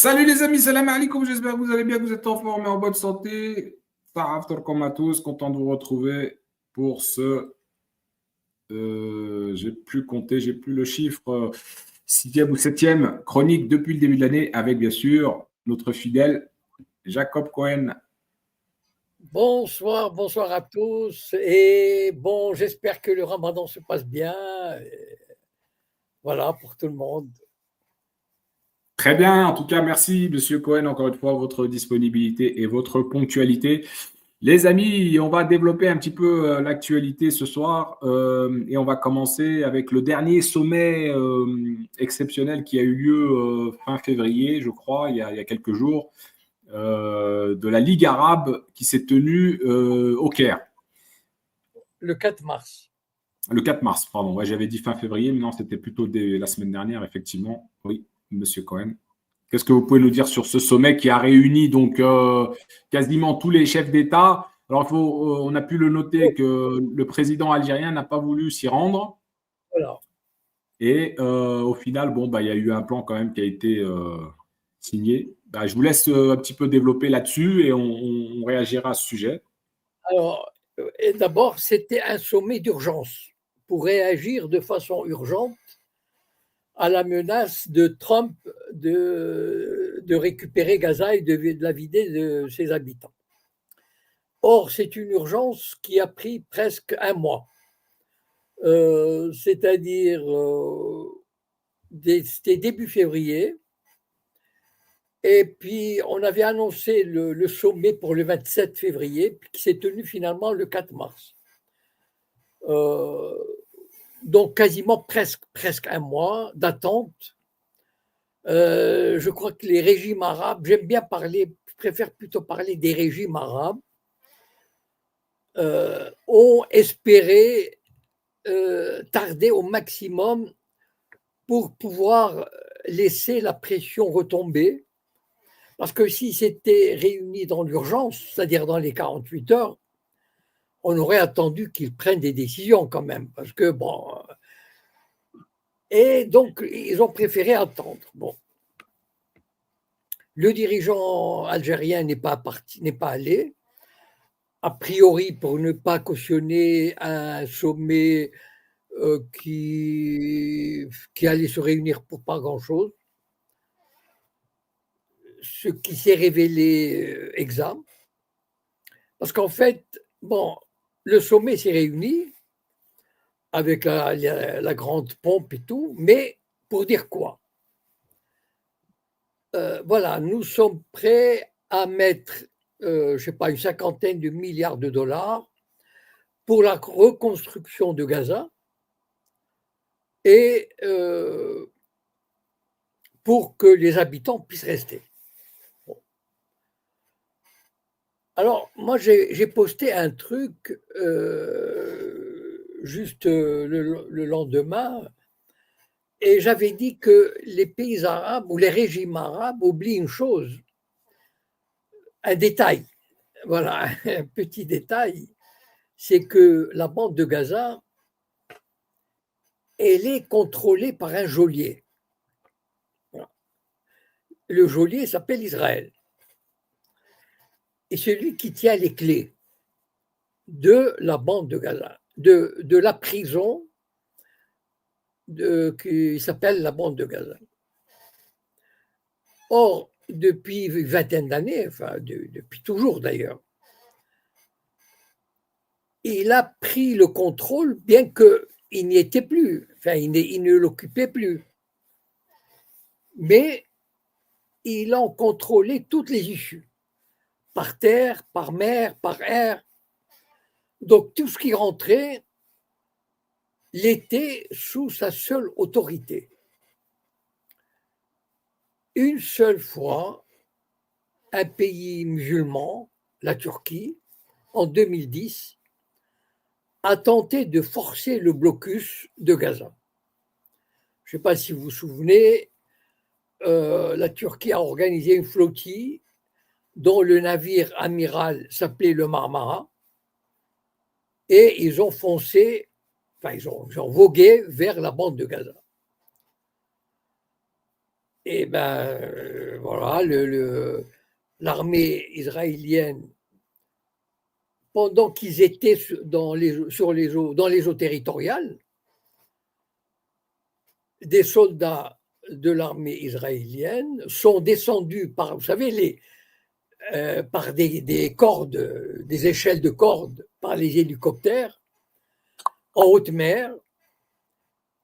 Salut les amis, salam alaikum, j'espère que vous allez bien, que vous êtes en forme et en bonne santé. Farah comme à tous, content de vous retrouver pour ce, j'ai plus compté, j'ai plus le chiffre, sixième ou septième chronique depuis le début de l'année avec bien sûr notre fidèle Jacob Cohen. Bonsoir, bonsoir à tous. Et bon, j'espère que le ramadan se passe bien. Voilà, pour tout le monde. Très bien, en tout cas, merci Monsieur Cohen encore une fois votre disponibilité et votre ponctualité. Les amis, on va développer un petit peu l'actualité ce soir et on va commencer avec le dernier sommet exceptionnel qui a eu lieu fin février, je crois, il y a quelques jours, de la Ligue arabe qui s'est tenue au Caire. Le 4 mars. Le 4 mars, pardon. Ouais, j'avais dit fin février, mais non, c'était plutôt la semaine dernière, effectivement. Oui, Monsieur Cohen. Qu'est-ce que vous pouvez nous dire sur ce sommet qui a réuni donc quasiment tous les chefs d'État? Alors, on a pu le noter que le président algérien n'a pas voulu s'y rendre. Voilà. Et au final, bon, bah, il y a eu un plan quand même qui a été signé. Bah, je vous laisse un petit peu développer là-dessus et on réagira à ce sujet. Alors, et d'abord, c'était un sommet d'urgence pour réagir de façon urgente à la menace de Trump de récupérer Gaza et de la vider de ses habitants. Or, c'est une urgence qui a pris presque un mois. C'est-à-dire c'était début février, et puis on avait annoncé le sommet pour le 27 février, qui s'est tenu finalement le 4 mars. Donc quasiment presque un mois d'attente. Je crois que les régimes arabes, j'aime bien parler, je préfère plutôt parler des régimes arabes, ont espéré tarder au maximum pour pouvoir laisser la pression retomber. Parce que s'ils s'étaient réunis dans l'urgence, c'est-à-dire dans les 48 heures, on aurait attendu qu'ils prennent des décisions quand même. Parce que, bon. Et donc, ils ont préféré attendre. Bon. Le dirigeant algérien n'est pas allé, a priori pour ne pas cautionner un sommet qui allait se réunir pour pas grand-chose, ce qui s'est révélé exact. Parce qu'en fait, bon, le sommet s'est réuni avec la grande pompe et tout, mais pour dire quoi? Voilà, nous sommes prêts à mettre, je ne sais pas, une cinquantaine de milliards de dollars pour la reconstruction de Gaza et pour que les habitants puissent rester. Bon. Alors, moi, j'ai posté un truc juste le lendemain, et j'avais dit que les pays arabes ou les régimes arabes oublient une chose, un détail. Voilà, un petit détail, c'est que la bande de Gaza, elle est contrôlée par un geôlier. Voilà. Le geôlier s'appelle Israël. Et c'est lui qui tient les clés de la bande de Gaza, de la prison qui s'appelle la bande de Gaza. Or, depuis une vingtaine d'années, enfin depuis toujours d'ailleurs, il a pris le contrôle, bien qu'il n'y était plus, enfin il ne l'occupait plus. Mais il en contrôlait toutes les issues, par terre, par mer, par air. Donc tout ce qui rentrait l'était sous sa seule autorité. Une seule fois, un pays musulman, la Turquie, en 2010, a tenté de forcer le blocus de Gaza. Je ne sais pas si vous vous souvenez, la Turquie a organisé une flottille dont le navire amiral s'appelait le Marmara, et ils ont foncé, enfin ils ont vogué vers la bande de Gaza. Et ben voilà, l'armée israélienne, pendant qu'ils étaient dans les eaux territoriales, des soldats de l'armée israélienne sont descendus par, vous savez, par des cordes, des échelles de cordes, par les hélicoptères en haute mer,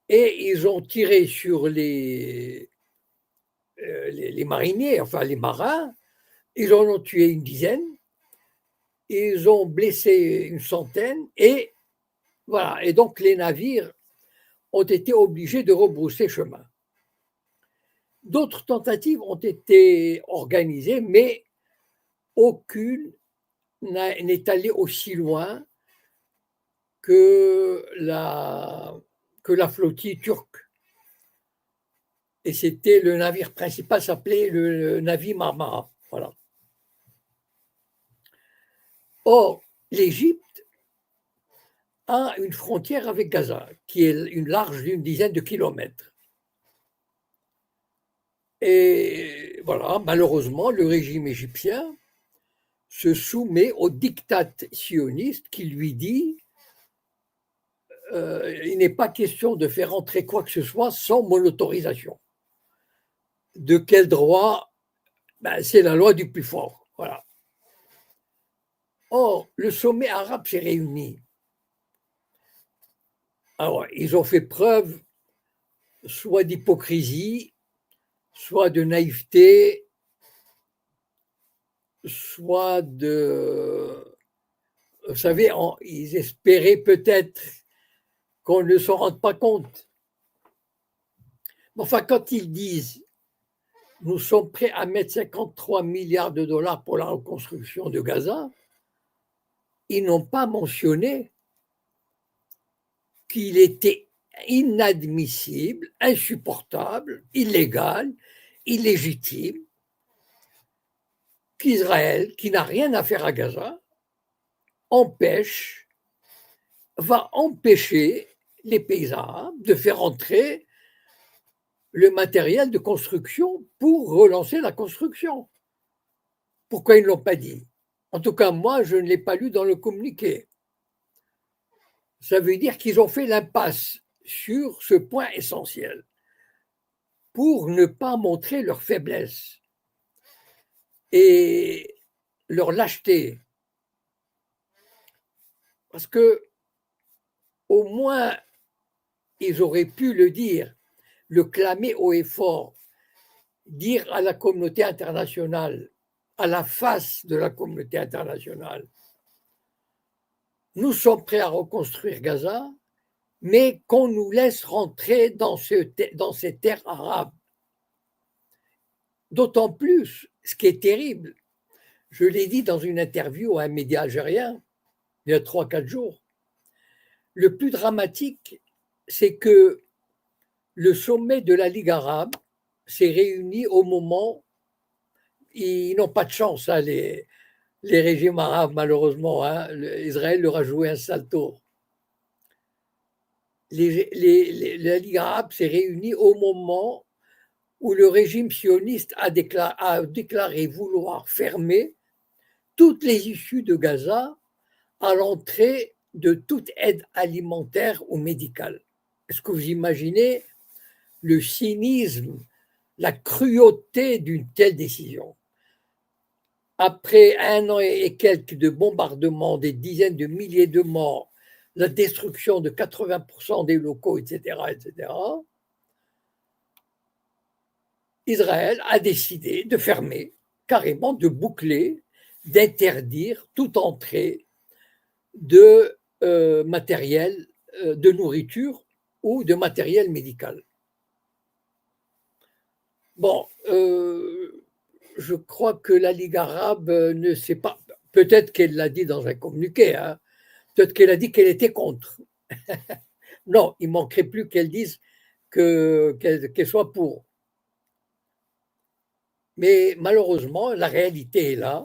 et ils ont tiré sur les mariniers, enfin les marins. Ils en ont tué une dizaine, ils ont blessé une centaine, et voilà. Et donc les navires ont été obligés de rebrousser chemin. D'autres tentatives ont été organisées, mais aucune n'est allée aussi loin que la flottille turque. Et c'était le navire principal, s'appelait le navire Marmara. Voilà. Or, l'Égypte a une frontière avec Gaza, qui est une large d'une dizaine de kilomètres. Et voilà, malheureusement, le régime égyptien se soumet au diktat sioniste qui lui dit il n'est pas question de faire entrer quoi que ce soit sans mon autorisation. De quel droit? Ben, c'est la loi du plus fort. Voilà. Or, le sommet arabe s'est réuni. Alors, ils ont fait preuve soit d'hypocrisie, soit de naïveté, soit de... Vous savez, ils espéraient peut-être qu'on ne s'en rende pas compte. Enfin, quand ils disent nous sommes prêts à mettre 53 milliards de dollars pour la reconstruction de Gaza, ils n'ont pas mentionné qu'il était inadmissible, insupportable, illégal, illégitime, qu'Israël, qui n'a rien à faire à Gaza, va empêcher les pays arabes de faire entrer le matériel de construction pour relancer la construction. Pourquoi ils ne l'ont pas dit? En tout cas, moi, je ne l'ai pas lu dans le communiqué. Ça veut dire qu'ils ont fait l'impasse sur ce point essentiel pour ne pas montrer leur faiblesse et leur lâcheté. Parce que, au moins, ils auraient pu le dire, le clamer haut et fort, dire à la communauté internationale, à la face de la communauté internationale, nous sommes prêts à reconstruire Gaza, mais qu'on nous laisse rentrer dans ces terres arabes. D'autant plus, ce qui est terrible, je l'ai dit dans une interview à un média algérien, il y a 3-4 jours, le plus dramatique, c'est que le sommet de la Ligue arabe s'est réuni au moment, ils n'ont pas de chance, hein, les régimes arabes, malheureusement, hein, Israël leur a joué un sale tour. La Ligue arabe s'est réunie au moment où le régime sioniste a déclaré vouloir fermer toutes les issues de Gaza à l'entrée de toute aide alimentaire ou médicale. Est-ce que vous imaginez le cynisme, la cruauté d'une telle décision? Après 1 an et quelques de bombardements, des dizaines de milliers de morts, la destruction de 80% des locaux, etc., Israël a décidé de fermer, carrément de boucler, d'interdire toute entrée de matériel de nourriture ou de matériel médical. Bon, je crois que la Ligue arabe ne sait pas, peut-être qu'elle l'a dit dans un communiqué, hein, peut-être qu'elle a dit qu'elle était contre. Non, il manquerait plus qu'elle dise qu'elle soit pour. Mais malheureusement, la réalité est là.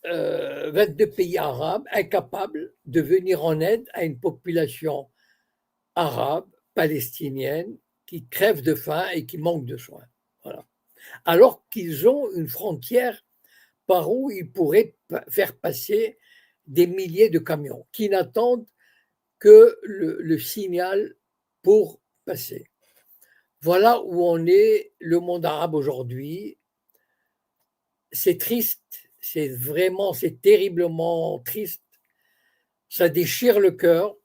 22 pays arabes incapables de venir en aide à une population arabe, palestinienne, qui crèvent de faim et qui manquent de soins. Voilà. Alors qu'ils ont une frontière par où ils pourraient faire passer des milliers de camions qui n'attendent que le signal pour passer. Voilà où en est le monde arabe aujourd'hui. C'est triste, c'est terriblement triste. Ça déchire le cœur,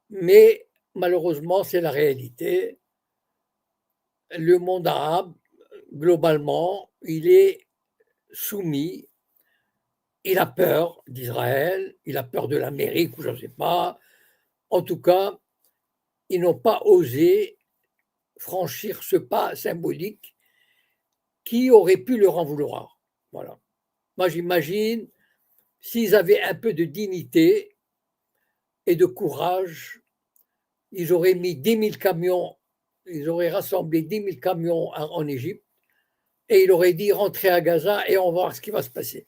mais malheureusement, c'est la réalité. Le monde arabe, globalement, il est soumis. Il a peur d'Israël, il a peur de l'Amérique, ou je ne sais pas. En tout cas, ils n'ont pas osé franchir ce pas symbolique qui aurait pu leur en vouloir. Voilà. Moi, j'imagine, s'ils avaient un peu de dignité et de courage, ils auraient mis 10 000 camions, ils auraient rassemblé 10 000 camions en Égypte et ils auraient dit rentrez à Gaza et on va voir ce qui va se passer.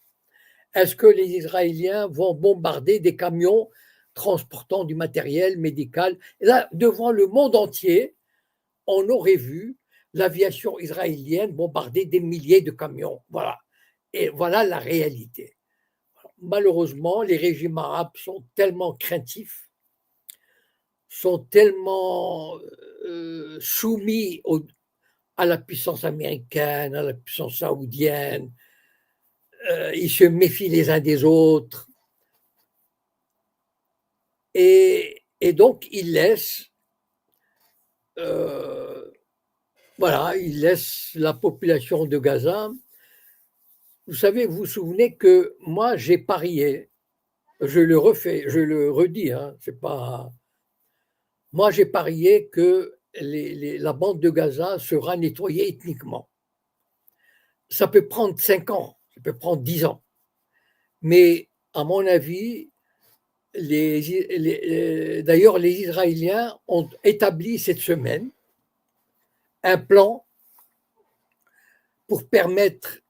Est-ce que les Israéliens vont bombarder des camions transportant du matériel médical? Et là, devant le monde entier, on aurait vu l'aviation israélienne bombarder des milliers de camions. Voilà. Et voilà la réalité. Malheureusement, les régimes arabes sont tellement craintifs, sont tellement soumis à la puissance américaine, à la puissance saoudienne. Ils se méfient les uns des autres. Et donc, ils laissent la population de Gaza. Vous savez, vous vous souvenez que moi, j'ai parié, je le redis, hein, c'est pas. Moi, j'ai parié que la bande de Gaza sera nettoyée ethniquement. Ça peut prendre 5 ans, ça peut prendre 10 ans. Mais à mon avis, d'ailleurs, les Israéliens ont établi cette semaine un plan pour permettre,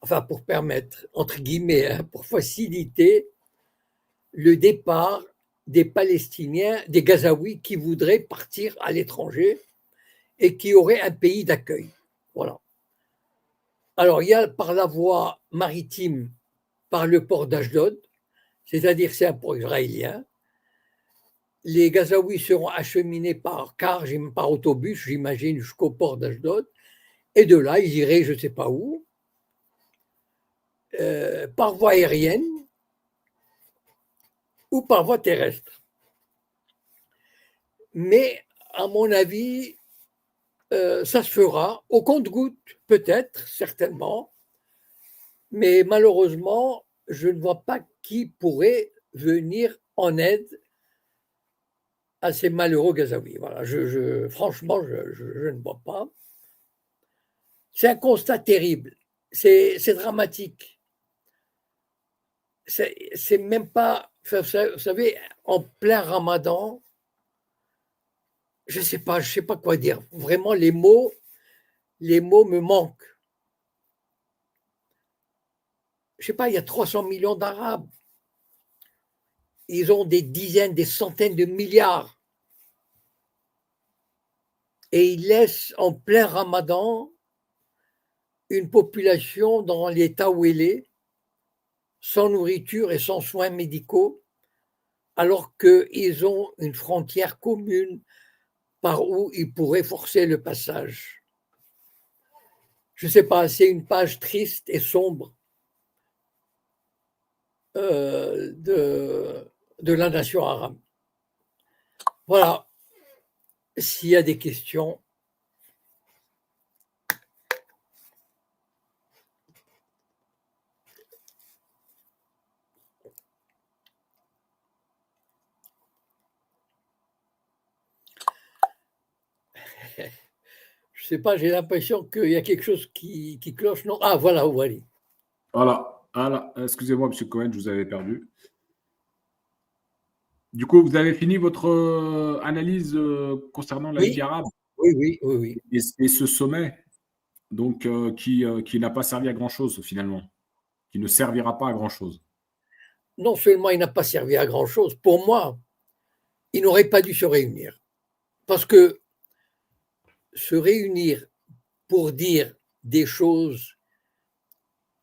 entre guillemets, hein, pour faciliter le départ des Palestiniens, des Gazaouis qui voudraient partir à l'étranger et qui auraient un pays d'accueil. Voilà. Alors, il y a par la voie maritime, par le port d'Ashdod, c'est-à-dire c'est un port israélien. Les Gazaouis seront acheminés par car, par autobus, j'imagine, jusqu'au port d'Ashdod. Et de là, ils iraient je ne sais pas où, par voie aérienne ou par voie terrestre. Mais, à mon avis, ça se fera au compte-gouttes, peut-être, certainement, mais malheureusement, je ne vois pas qui pourrait venir en aide à ces malheureux Gazaouis. Voilà, franchement, je ne vois pas. C'est un constat terrible, c'est dramatique. C'est même pas, vous savez, en plein Ramadan, je sais pas quoi dire. Vraiment, les mots me manquent. Je sais pas, il y a 300 millions d'Arabes. Ils ont des dizaines, des centaines de milliards. Et ils laissent en plein Ramadan une population dans l'état où elle est, sans nourriture et sans soins médicaux, alors qu'ils ont une frontière commune par où ils pourraient forcer le passage. Je ne sais pas, c'est une page triste et sombre de la nation arabe. Voilà. S'il y a des questions. Je ne sais pas, j'ai l'impression qu'il y a quelque chose qui cloche. Non. Ah, voilà, voilà. Voilà. Excusez-moi, M. Cohen, je vous avais perdu. Du coup, vous avez fini votre analyse concernant la Ligue arabe Oui. et ce sommet donc, qui n'a pas servi à grand-chose finalement, qui ne servira pas à grand-chose. Non seulement il n'a pas servi à grand-chose, pour moi, il n'aurait pas dû se réunir. Parce que se réunir pour dire des choses,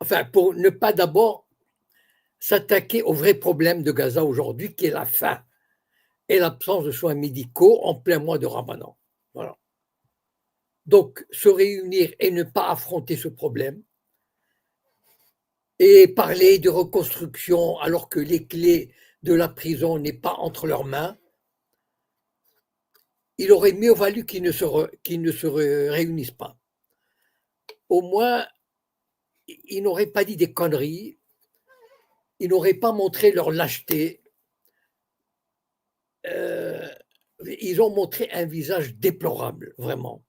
enfin, pour ne pas d'abord s'attaquer au vrai problème de Gaza aujourd'hui, qui est la faim et l'absence de soins médicaux en plein mois de Ramadan. Voilà. Donc, se réunir et ne pas affronter ce problème, et parler de reconstruction alors que les clés de la prison n'est pas entre leurs mains, il aurait mieux valu qu'ils ne se réunissent pas. Au moins, ils n'auraient pas dit des conneries, ils n'auraient pas montré leur lâcheté. Ils ont montré un visage déplorable, vraiment.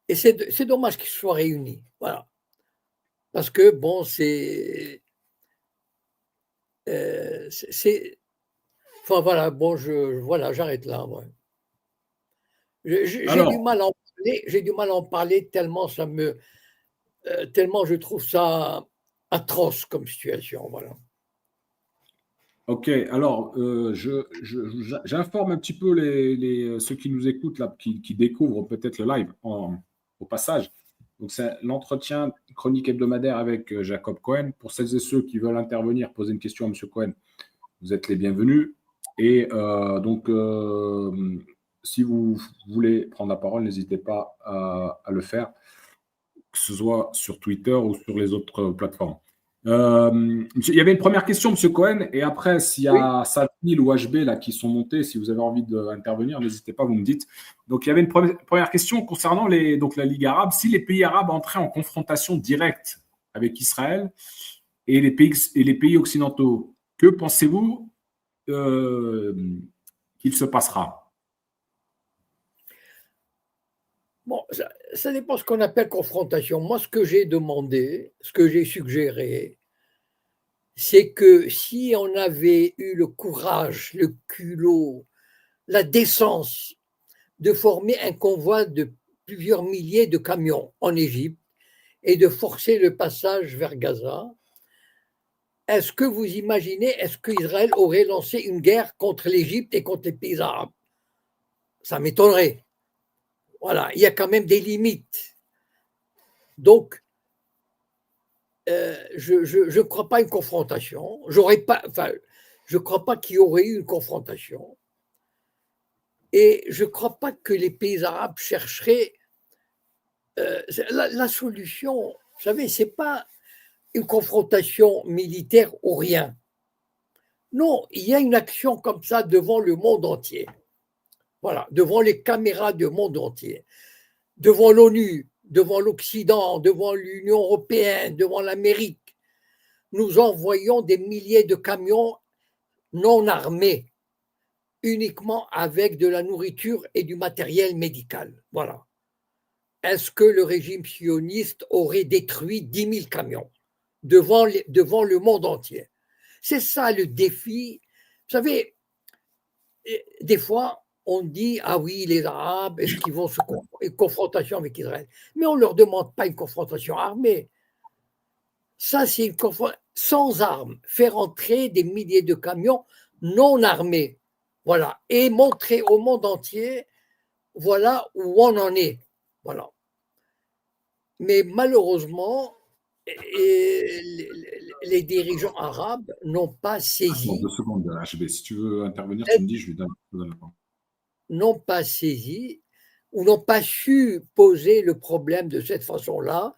Et c'est dommage qu'ils se soient réunis. Voilà. Parce que, bon, enfin, voilà, bon, voilà, j'arrête là. Ouais. J'ai du Alors, mal à en parler, tellement tellement je trouve ça atroce comme situation. Voilà. ok, alors j'informe un petit peu ceux qui nous écoutent, là, qui découvrent peut-être le live au passage. Donc, c'est l'entretien chronique hebdomadaire avec Jacob Cohen. Pour celles et ceux qui veulent intervenir, poser une question à M. Cohen, vous êtes les bienvenus. Et si vous voulez prendre la parole, n'hésitez pas à le faire, que ce soit sur Twitter ou sur les autres plateformes. Il y avait une première question, M. Cohen, et après, s'il y Oui. a Satil ou HB là, qui sont montés, si vous avez envie d'intervenir, n'hésitez pas, vous me dites. Donc, il y avait une première question concernant donc, la Ligue arabe. Si les pays arabes entraient en confrontation directe avec Israël et les pays occidentaux, que pensez-vous qu'il se passera? Bon, ça dépend ce qu'on appelle confrontation. Moi, ce que j'ai demandé, ce que j'ai suggéré, c'est que si on avait eu le courage, le culot, la décence de former un convoi de plusieurs milliers de camions en Égypte et de forcer le passage vers Gaza, est-ce que vous imaginez, est-ce qu'Israël aurait lancé une guerre contre l'Égypte et contre les pays arabes? Ça m'étonnerait. Voilà, il y a quand même des limites. Donc, je ne crois pas à une confrontation. Je ne crois pas qu'il y aurait eu une confrontation. Et je ne crois pas que les pays arabes chercheraient la solution. Vous savez, ce n'est pas une confrontation militaire ou rien. Non, il y a une action comme ça devant le monde entier. Voilà, devant les caméras du monde entier, devant l'ONU, devant l'Occident, devant l'Union européenne, devant l'Amérique. Nous envoyons des milliers de camions non armés, uniquement avec de la nourriture et du matériel médical. Voilà. Est-ce que le régime sioniste aurait détruit 10 000 camions devant le monde entier? C'est ça le défi. Vous savez, des fois, on dit, ah oui, les Arabes, est-ce qu'ils vont une confrontation avec Israël? Mais on ne leur demande pas une confrontation armée. Ça, c'est une confrontation sans armes, faire entrer des milliers de camions non armés. Voilà. Et montrer au monde entier, voilà où on en est. Voilà. Mais malheureusement, les dirigeants arabes n'ont pas Attends, saisi, 2 secondes, HB. Si tu veux intervenir, tu me dis, je lui donne la parole. n'ont pas saisi ou n'ont pas su poser le problème de cette façon-là,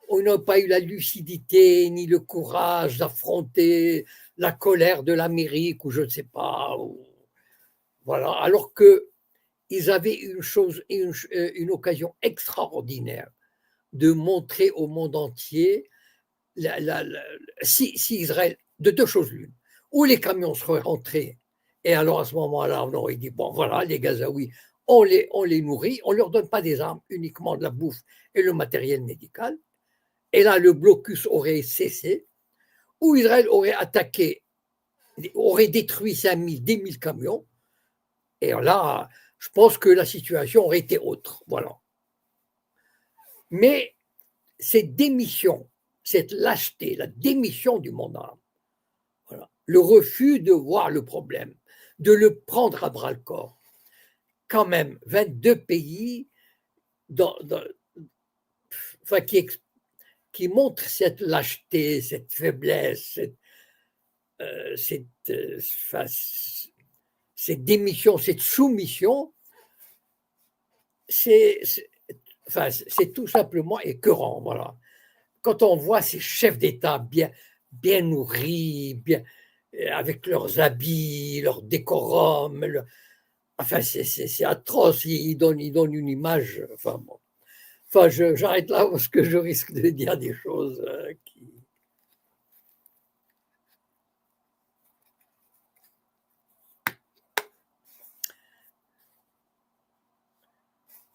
ou n'ont pas eu la lucidité ni le courage d'affronter la colère de l'Amérique ou je ne sais pas. Voilà. Alors qu'ils avaient une occasion extraordinaire de montrer au monde entier si Israël, de deux choses l'une, ou les camions seraient rentrés, et alors à ce moment-là, on aurait dit, bon voilà, les Gazaouis, on les nourrit, on ne leur donne pas des armes, uniquement de la bouffe et le matériel médical, et là, le blocus aurait cessé, ou Israël aurait attaqué, aurait détruit 5 000, 10 000 camions, et là, je pense que la situation aurait été autre. Voilà. Mais cette démission, cette lâcheté, la démission du monde arabe, voilà, le refus de voir le problème, de le prendre à bras le corps, quand même, 22 pays, enfin, qui montre cette lâcheté, cette faiblesse, cette démission, cette soumission, c'est tout simplement écœurant. Voilà. Quand on voit ces chefs d'État bien nourris, avec leurs habits, leur décorum, enfin, c'est atroce. Ils donnent une image. Enfin, bon. Enfin, j'arrête là parce que je risque de dire des choses qui.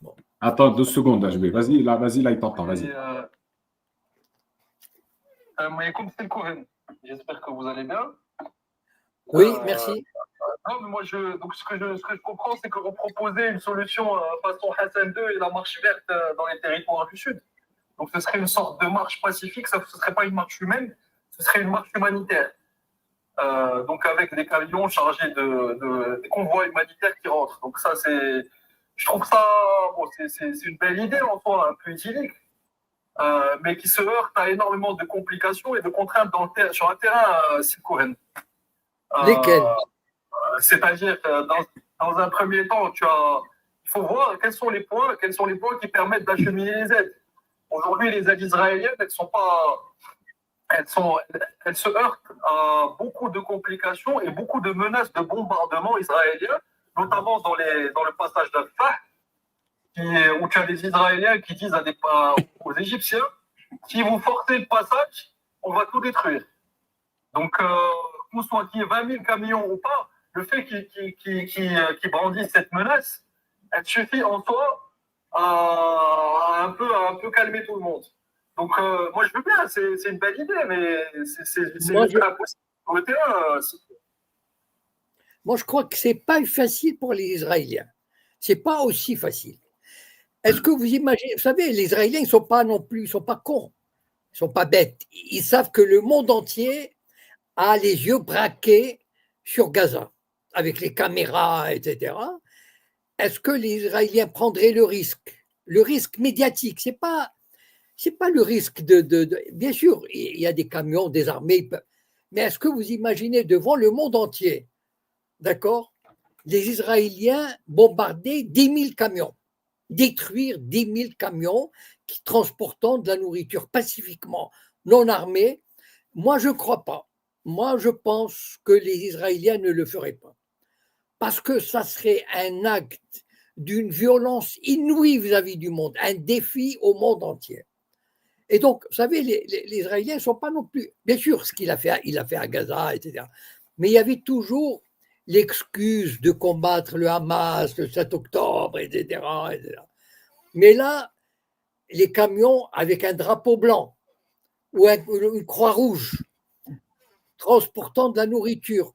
Bon. Attends 2 secondes, HB. Vas-y, là, il t'entend. Vas-y. Comme c'est le Cohen. J'espère que vous allez bien. Oui, merci. Non, mais moi, donc ce que je comprends, c'est que vous proposez une solution façon Hassan II et la marche verte dans les territoires du Sud. Donc, ce serait une sorte de marche pacifique, ce ne serait pas une marche humaine, ce serait une marche humanitaire. Donc, avec des camions chargés des convois humanitaires qui rentrent. Donc, ça, je trouve ça, bon, c'est une belle idée en soi, un peu idyllique, mais qui se heurte à énormément de complications et de contraintes sur un terrain sud-coréen. Lesquels? C'est-à-dire, dans un premier temps, il faut voir quels sont les points qui permettent d'acheminer les aides. Aujourd'hui, les aides israéliennes, elles se heurtent à beaucoup de complications et beaucoup de menaces de bombardement israéliens, notamment dans le passage d'Al-Fah, où tu as des Israéliens qui disent aux Égyptiens, si vous forcez le passage, on va tout détruire. Donc, qu'on soit qu'il y ait 20 000 camions ou pas, le fait qu'ils brandissent cette menace, elle suffit en soi à un peu calmer tout le monde. Donc, moi, je veux bien, c'est une belle idée, mais c'est impossible sur le terrain. Moi, je crois que ce n'est pas facile pour les Israéliens. Ce n'est pas aussi facile. Est-ce que vous imaginez, vous savez, les Israéliens, ils ne sont pas non plus, ils ne sont pas cons, ils ne sont pas bêtes. Ils savent que le monde entier a les yeux braqués sur Gaza, avec les caméras, etc. Est-ce que les Israéliens prendraient le risque médiatique? C'est pas le risque bien sûr, il y a des camions désarmés, mais est-ce que vous imaginez devant le monde entier, d'accord, les Israéliens bombarder 10 000 camions, détruire 10 000 camions qui transportant de la nourriture pacifiquement, non armés? Moi, je ne crois pas. Moi, je pense que les Israéliens ne le feraient pas. Parce que ça serait un acte d'une violence inouïe vis-à-vis du monde, un défi au monde entier. Et donc, vous savez, les Israéliens ne sont pas non plus. Bien sûr, ce qu'il a fait à Gaza, etc. Mais il y avait toujours l'excuse de combattre le Hamas le 7 octobre, etc., etc. Mais là, les camions avec un drapeau blanc ou une croix rouge transportant de la nourriture,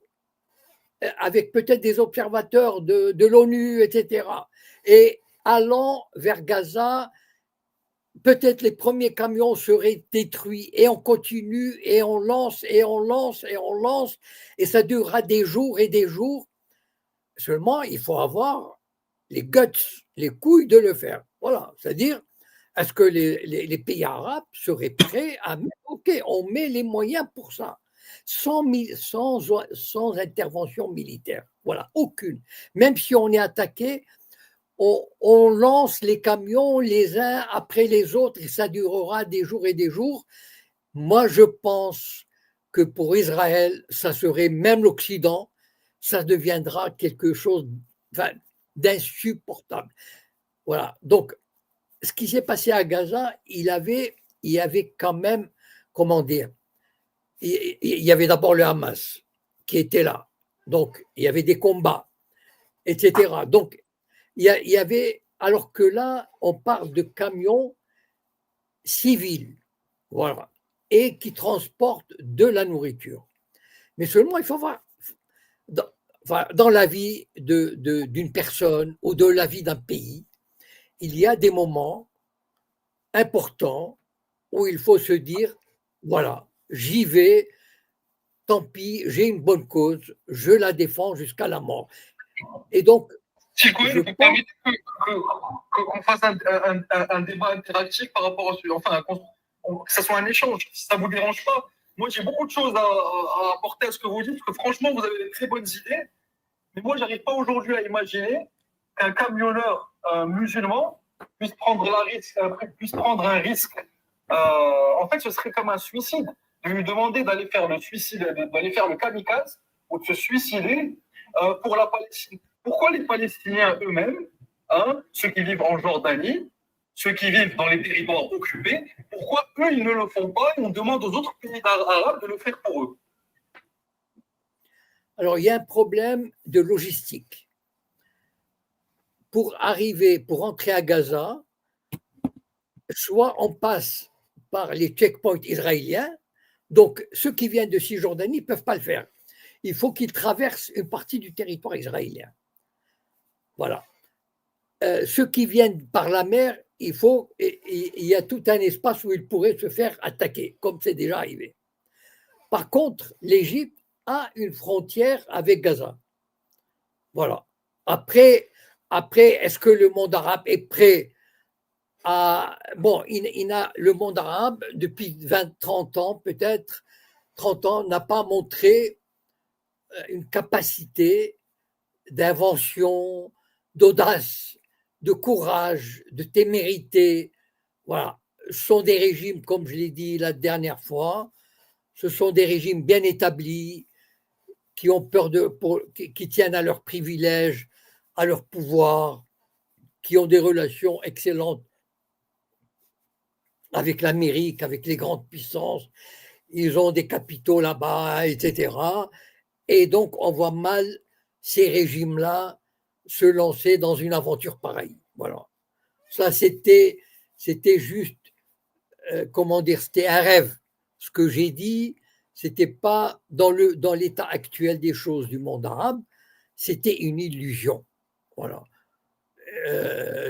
avec peut-être des observateurs de l'ONU, etc., et allant vers Gaza, peut-être les premiers camions seraient détruits, et on continue, et on lance, et on lance, et on lance, et ça durera des jours et des jours. Seulement, il faut avoir les guts, les couilles de le faire. Voilà, c'est-à-dire, est-ce que les pays arabes seraient prêts à mettre, ok, on met les moyens pour ça, sans intervention militaire, voilà, aucune. Même si on est attaqué, on lance les camions les uns après les autres et ça durera des jours et des jours. Moi, je pense que pour Israël, ça serait, même l'Occident, ça deviendra quelque chose d'insupportable. Voilà. Donc, ce qui s'est passé à Gaza, il y avait quand même, comment dire, il y avait d'abord le Hamas qui était là. Donc, il y avait des combats, etc. Donc, il y avait, alors que là, on parle de camions civils, voilà, et qui transportent de la nourriture. Mais seulement, il faut voir, dans la vie d'une personne ou de la vie d'un pays, il y a des moments importants où il faut se dire, voilà, j'y vais, tant pis, j'ai une bonne cause, je la défends jusqu'à la mort. Et donc, Si Cohen, Je vous pense, permettez qu'on fasse un débat interactif par rapport à ce. Enfin, que ce soit un échange, si ça ne vous dérange pas. Moi, j'ai beaucoup de choses à apporter à ce que vous dites, parce que franchement, vous avez des très bonnes idées. Mais moi, j'arrive pas aujourd'hui à imaginer qu'un camionneur musulman puisse prendre un risque. En fait, ce serait comme un suicide. De lui demander d'aller faire le suicide, d'aller faire le kamikaze ou de se suicider pour la Palestine. Pourquoi les Palestiniens eux-mêmes, hein, ceux qui vivent en Jordanie, ceux qui vivent dans les territoires occupés, pourquoi eux, ils ne le font pas et on demande aux autres pays arabes de le faire pour eux? alors, il y a un problème de logistique. Pour entrer à Gaza, soit on passe par les checkpoints israéliens, donc ceux qui viennent de Cisjordanie ne peuvent pas le faire. Il faut qu'ils traversent une partie du territoire israélien. Voilà. Ceux qui viennent par la mer, il y a tout un espace où ils pourraient se faire attaquer, comme c'est déjà arrivé. Par contre, l'Égypte a une frontière avec Gaza. Voilà. Après, est-ce que le monde arabe est prêt à. Bon, le monde arabe, depuis 20, 30 ans, peut-être, 30 ans, n'a pas montré une capacité d'invention, d'audace, de courage, de témérité. Voilà. Ce sont des régimes, comme je l'ai dit la dernière fois, ce sont des régimes bien établis, qui ont peur qui tiennent à leurs privilèges, à leur pouvoir, qui ont des relations excellentes avec l'Amérique, avec les grandes puissances. Ils ont des capitaux là-bas, etc. Et donc, on voit mal ces régimes-là se lancer dans une aventure pareille. Voilà. Ça, c'était juste, comment dire, c'était un rêve. Ce que j'ai dit, c'était pas dans l'état actuel des choses du monde arabe, c'était une illusion. Voilà.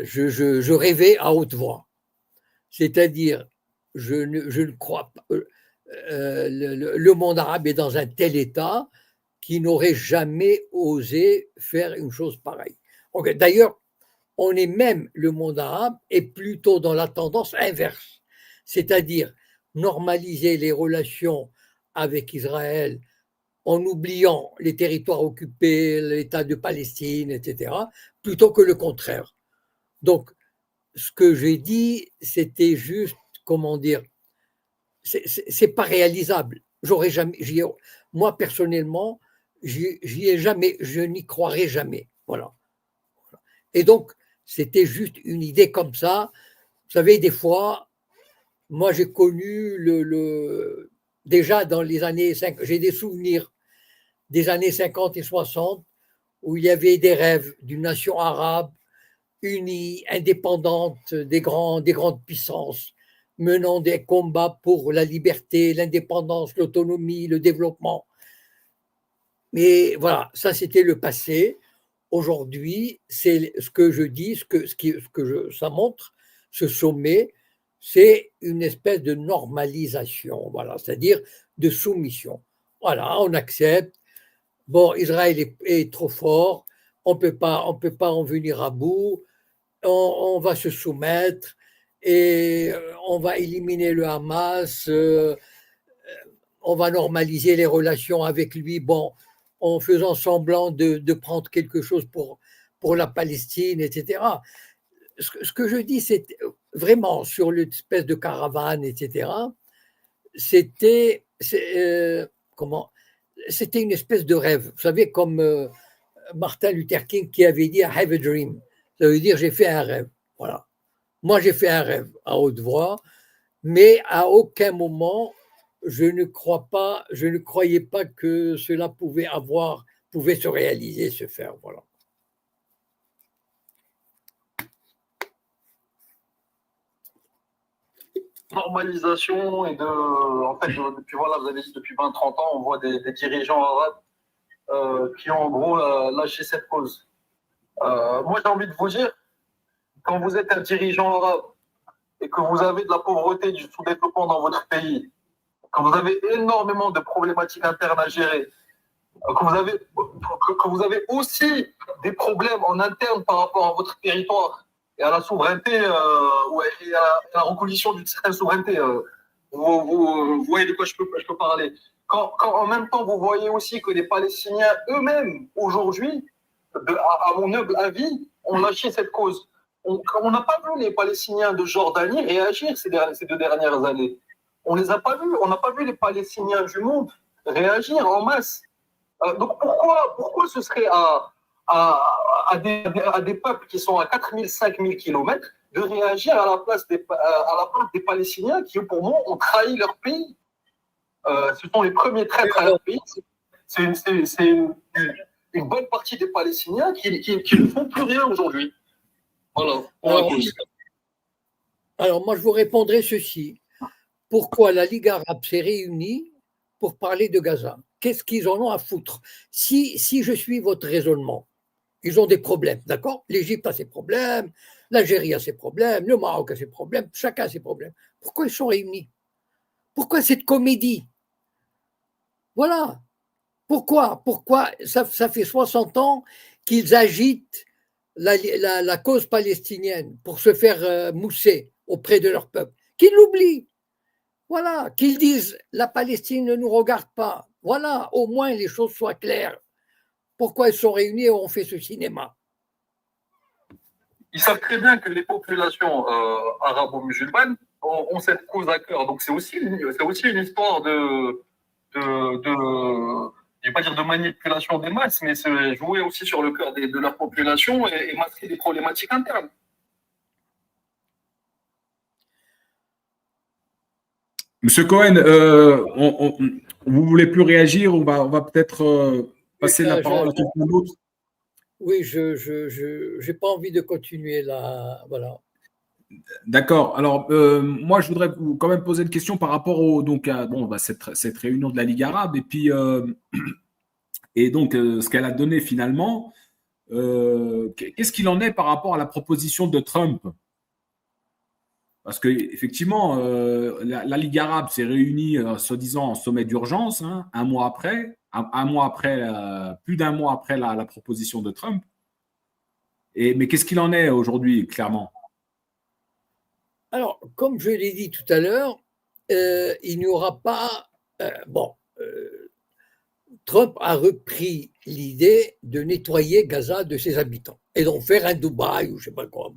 Je rêvais à haute voix. C'est-à-dire, je ne crois pas. Le monde arabe est dans un tel état qu'il n'aurait jamais osé faire une chose pareille. Okay. D'ailleurs, le monde arabe est plutôt dans la tendance inverse, c'est-à-dire normaliser les relations avec Israël en oubliant les territoires occupés, l'État de Palestine, etc., plutôt que le contraire. Donc, ce que j'ai dit, c'était juste, comment dire, c'est pas réalisable. Moi, personnellement, j'y ai jamais, je n'y croirai jamais. Voilà. Et donc, c'était juste une idée comme ça. Vous savez, des fois, moi, j'ai connu déjà dans les années 50, j'ai des souvenirs des années 50 et 60 où il y avait des rêves d'une nation arabe unie, indépendante des grandes puissances, menant des combats pour la liberté, l'indépendance, l'autonomie, le développement. Mais voilà, ça c'était le passé. Aujourd'hui, c'est ce que je dis, ça montre, ce sommet, c'est une espèce de normalisation, voilà, c'est-à-dire de soumission. Voilà, on accepte. Bon, Israël est trop fort, on peut pas en venir à bout. On va se soumettre et on va éliminer le Hamas. On va normaliser les relations avec lui. Bon, en faisant semblant de prendre quelque chose pour la Palestine, etc. Ce que je dis, c'est vraiment sur l'espèce de caravane, etc. C'était c'était une espèce de rêve. Vous savez, comme Martin Luther King qui avait dit I have a dream. Ça veut dire j'ai fait un rêve. Voilà. Moi, j'ai fait un rêve à haute voix, mais à aucun moment je ne croyais pas que cela pouvait se réaliser, se faire. Voilà. Normalisation en fait, depuis, voilà, vous avez dit depuis 20-30 ans, on voit des dirigeants arabes qui ont en gros lâché cette cause. Moi, j'ai envie de vous dire, quand vous êtes un dirigeant arabe et que vous avez de la pauvreté, du sous-développement dans votre pays, quand vous avez énormément de problématiques internes à gérer, que vous avez aussi des problèmes en interne par rapport à votre territoire et à la souveraineté et à la reconnaissance d'une certaine souveraineté. Vous voyez de quoi je peux parler. Quand en même temps vous voyez aussi que les Palestiniens eux-mêmes aujourd'hui, à mon humble avis, ont lâché cette cause. On n'a pas vu les Palestiniens de Jordanie réagir ces 2 dernières années. On les a pas vus. On n'a pas vu les Palestiniens du monde réagir en masse. Donc pourquoi ce serait à des peuples qui sont à 4000, 5000 kilomètres de réagir à la place des Palestiniens qui, pour moi, ont trahi leur pays. Ce sont les premiers traîtres à leur pays. C'est une bonne partie des Palestiniens qui ne font plus rien aujourd'hui. Voilà. Alors, moi, je vous répondrai ceci. Pourquoi la Ligue arabe s'est réunie pour parler de Gaza? Qu'est-ce qu'ils en ont à foutre? Si je suis votre raisonnement, ils ont des problèmes, d'accord? L'Égypte a ses problèmes, l'Algérie a ses problèmes, le Maroc a ses problèmes, chacun a ses problèmes. Pourquoi ils sont réunis? Pourquoi cette comédie? Voilà. Pourquoi ça fait 60 ans qu'ils agitent la cause palestinienne pour se faire mousser auprès de leur peuple? Qu'ils l'oublient. Voilà. Qu'ils disent la Palestine ne nous regarde pas. Voilà. Au moins les choses soient claires. Pourquoi ils sont réunis et ont fait ce cinéma? Ils savent très bien que les populations arabo-musulmanes ont cette cause à cœur. Donc c'est aussi une histoire je ne vais pas dire de manipulation des masses, mais c'est jouer aussi sur le cœur de leur population et masquer des problématiques internes. Monsieur Cohen, vous voulez plus réagir? On va peut-être passer la parole à quelqu'un d'autre. Oui, je n'ai pas envie de continuer là. Voilà. D'accord. Alors, moi, je voudrais vous quand même poser une question par rapport à cette réunion de la Ligue arabe et donc ce qu'elle a donné finalement. Qu'est-ce qu'il en est par rapport à la proposition de Trump? Parce qu'effectivement, la Ligue arabe s'est réunie, soi-disant, en sommet d'urgence, hein, plus d'un mois après la proposition de Trump. Mais qu'est-ce qu'il en est aujourd'hui, clairement? Alors, comme je l'ai dit tout à l'heure, il n'y aura pas. Trump a repris l'idée de nettoyer Gaza de ses habitants et d'en faire un Dubaï ou je ne sais pas quoi,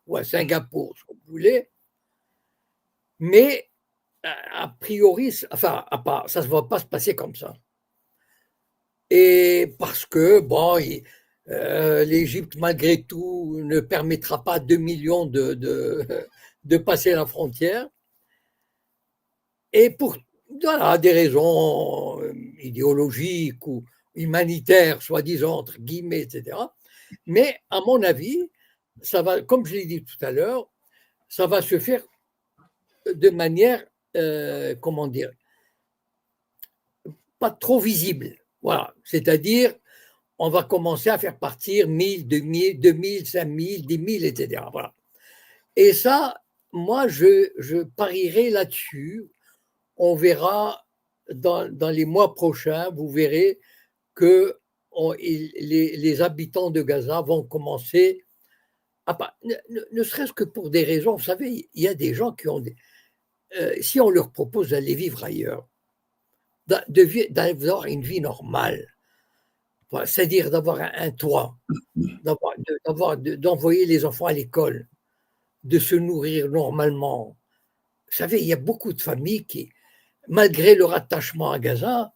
ou un Singapour, si vous voulez. Mais a priori, ça ne va pas se passer comme ça. Et parce que, l'Égypte, malgré tout, ne permettra pas à 2 millions de passer la frontière. Et pour des raisons idéologiques ou humanitaires, soi-disant, entre guillemets, etc. Mais à mon avis, ça va, comme je l'ai dit tout à l'heure, ça va se faire de manière, pas trop visible. Voilà. C'est-à-dire, on va commencer à faire partir 1000, 2000, 2000, 5000, 10 000, etc. Voilà. Et ça, moi, je parierai là-dessus. On verra dans les mois prochains, vous verrez que les habitants de Gaza vont commencer ne serait-ce que pour des raisons, vous savez, il y a des gens qui ont si on leur propose d'aller vivre ailleurs, d'avoir une vie normale, c'est-à-dire d'avoir un toit, d'envoyer les enfants à l'école, de se nourrir normalement. Vous savez, il y a beaucoup de familles qui, malgré leur attachement à Gaza,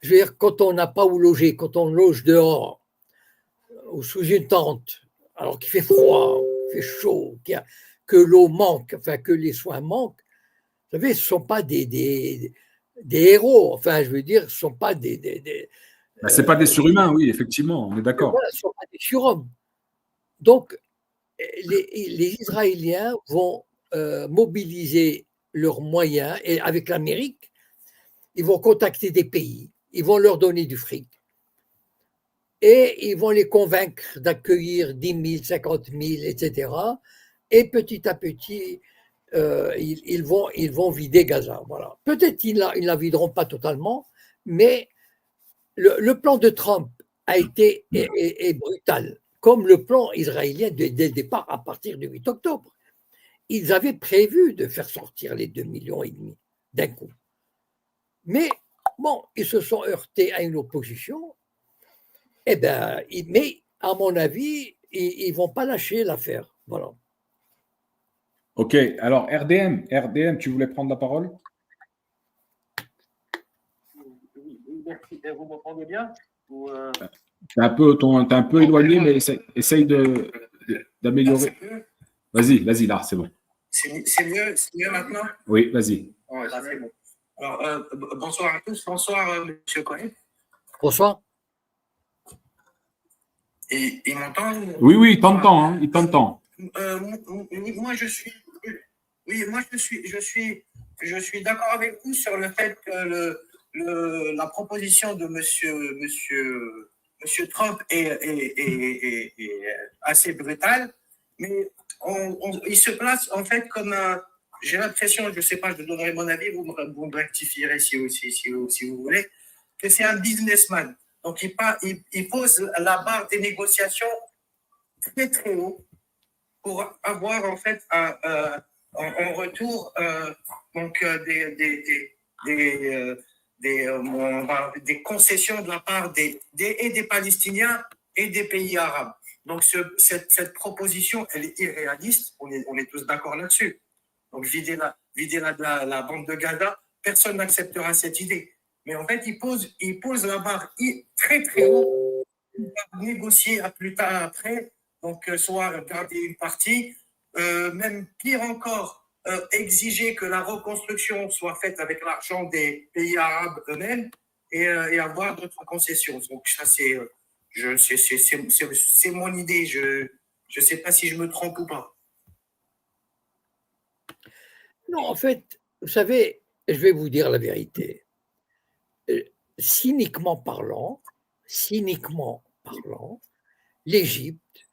je veux dire, quand on n'a pas où loger, quand on loge dehors ou sous une tente, alors qu'il fait froid, qu'il fait chaud, que l'eau manque, enfin que les soins manquent, vous savez, ce ne sont pas des héros, enfin je veux dire, ce ne sont pas c'est pas des surhumains, oui, effectivement, on est d'accord. Voilà, ce ne sont pas des surhommes. Donc, les Israéliens vont mobiliser leurs moyens, et avec l'Amérique, ils vont contacter des pays, ils vont leur donner du fric, et ils vont les convaincre d'accueillir 10 000, 50 000, etc. Et petit à petit, ils vont vider Gaza. Voilà. Peut-être qu'ils ne la videront pas totalement, mais le plan de Trump a été est brutal, comme le plan israélien dès le départ à partir du 8 octobre. Ils avaient prévu de faire sortir les 2,5 millions d'un coup. Mais bon, ils se sont heurtés à une opposition. Eh bien, mais à mon avis, ils ne vont pas lâcher l'affaire. Voilà. Ok, alors RDM, tu voulais prendre la parole? Oui, merci. Vous m'entendez bien? T'es un peu éloigné, mais essaye d'améliorer. Vas-y, là, c'est bon. C'est mieux maintenant? Oui, vas-y. Ouais, c'est bon. Alors, bonsoir à tous. Bonsoir, monsieur Cohen. Bonsoir. Et il m'entend? Oui, il t'entend, hein, il t'entend. Moi, je suis d'accord avec vous sur le fait que la proposition de monsieur Trump est assez brutale, mais il se place en fait comme un. J'ai l'impression, je ne sais pas, je donnerai mon avis, vous me rectifierez si vous voulez, que c'est un businessman. Donc, il pose la barre des négociations très, très haut pour avoir en fait en retour donc des concessions de la part des Palestiniens et des pays arabes. Donc, cette proposition, elle est irréaliste, on est tous d'accord là-dessus. Donc, vider la bande de Gaza, personne n'acceptera cette idée. Mais en fait, il pose la barre très, très haut, négocier à plus tard après, donc soit garder une partie, même pire encore, exiger que la reconstruction soit faite avec l'argent des pays arabes eux-mêmes et avoir d'autres concessions. Donc, ça, c'est mon idée. Je ne sais pas si je me trompe ou pas. Non, en fait, vous savez, je vais vous dire la vérité. Cyniquement parlant, l'Égypte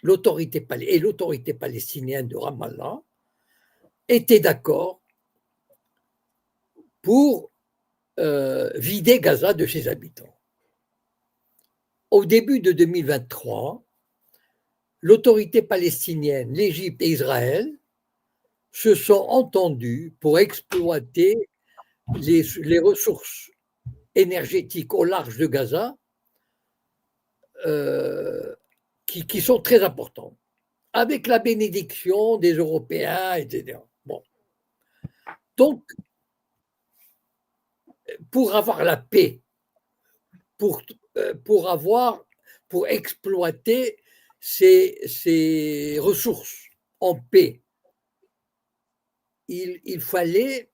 l'autorité palestinienne de Ramallah étaient d'accord pour vider Gaza de ses habitants. Au début de 2023, l'autorité palestinienne, l'Égypte et Israël se sont entendus pour exploiter les ressources énergétiques au large de Gaza qui sont très importantes, avec la bénédiction des Européens, etc. Bon. Donc, pour avoir la paix, pour exploiter ces ressources en paix, il fallait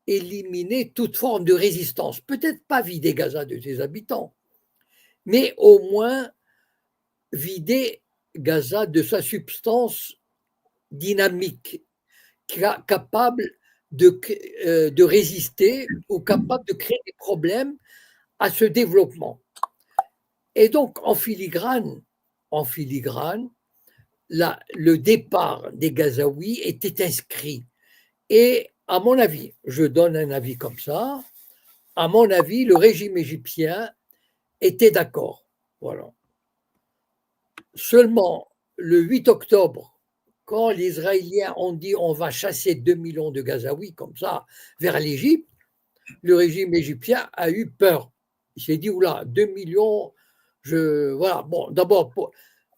éliminer toute forme de résistance. Peut-être pas vider Gaza de ses habitants, mais au moins vider Gaza de sa substance dynamique, capable de résister ou capable de créer des problèmes à ce développement. Et donc, en filigrane, le départ des Gazaouis était inscrit. Et à mon avis, je donne un avis comme ça, à mon avis, le régime égyptien était d'accord. Voilà. Seulement, le 8 octobre, quand les Israéliens ont dit on va chasser 2 millions de Gazaouis comme ça vers l'Égypte, le régime égyptien a eu peur. Il s'est dit, oula, 2 millions, voilà. Bon, d'abord,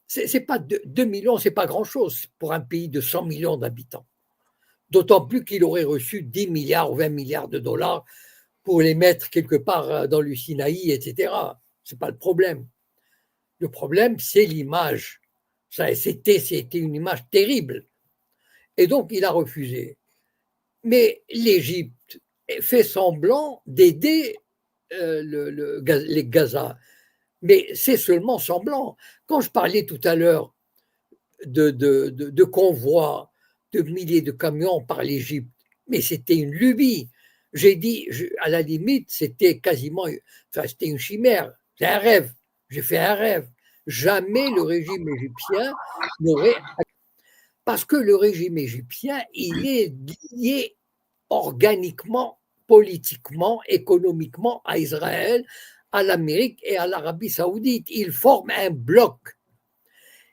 c'est pas 2 millions, c'est pas grand-chose pour un pays de 100 millions d'habitants. D'autant plus qu'il aurait reçu 10 milliards ou 20 milliards de dollars pour les mettre quelque part dans le Sinaï, etc. C'est pas le problème. Le problème, c'est l'image. C'était une image terrible. Et donc, il a refusé. Mais l'Égypte fait semblant d'aider les Gaza. Mais c'est seulement semblant. Quand je parlais tout à l'heure de convois, de milliers de camions par l'Égypte, mais c'était une lubie. J'ai dit, à la limite, c'était c'était une chimère, c'est un rêve. J'ai fait un rêve. Jamais le régime égyptien n'aurait. Parce que le régime égyptien, il est lié organiquement politiquement, économiquement à Israël, à l'Amérique et à l'Arabie saoudite. Ils forment un bloc.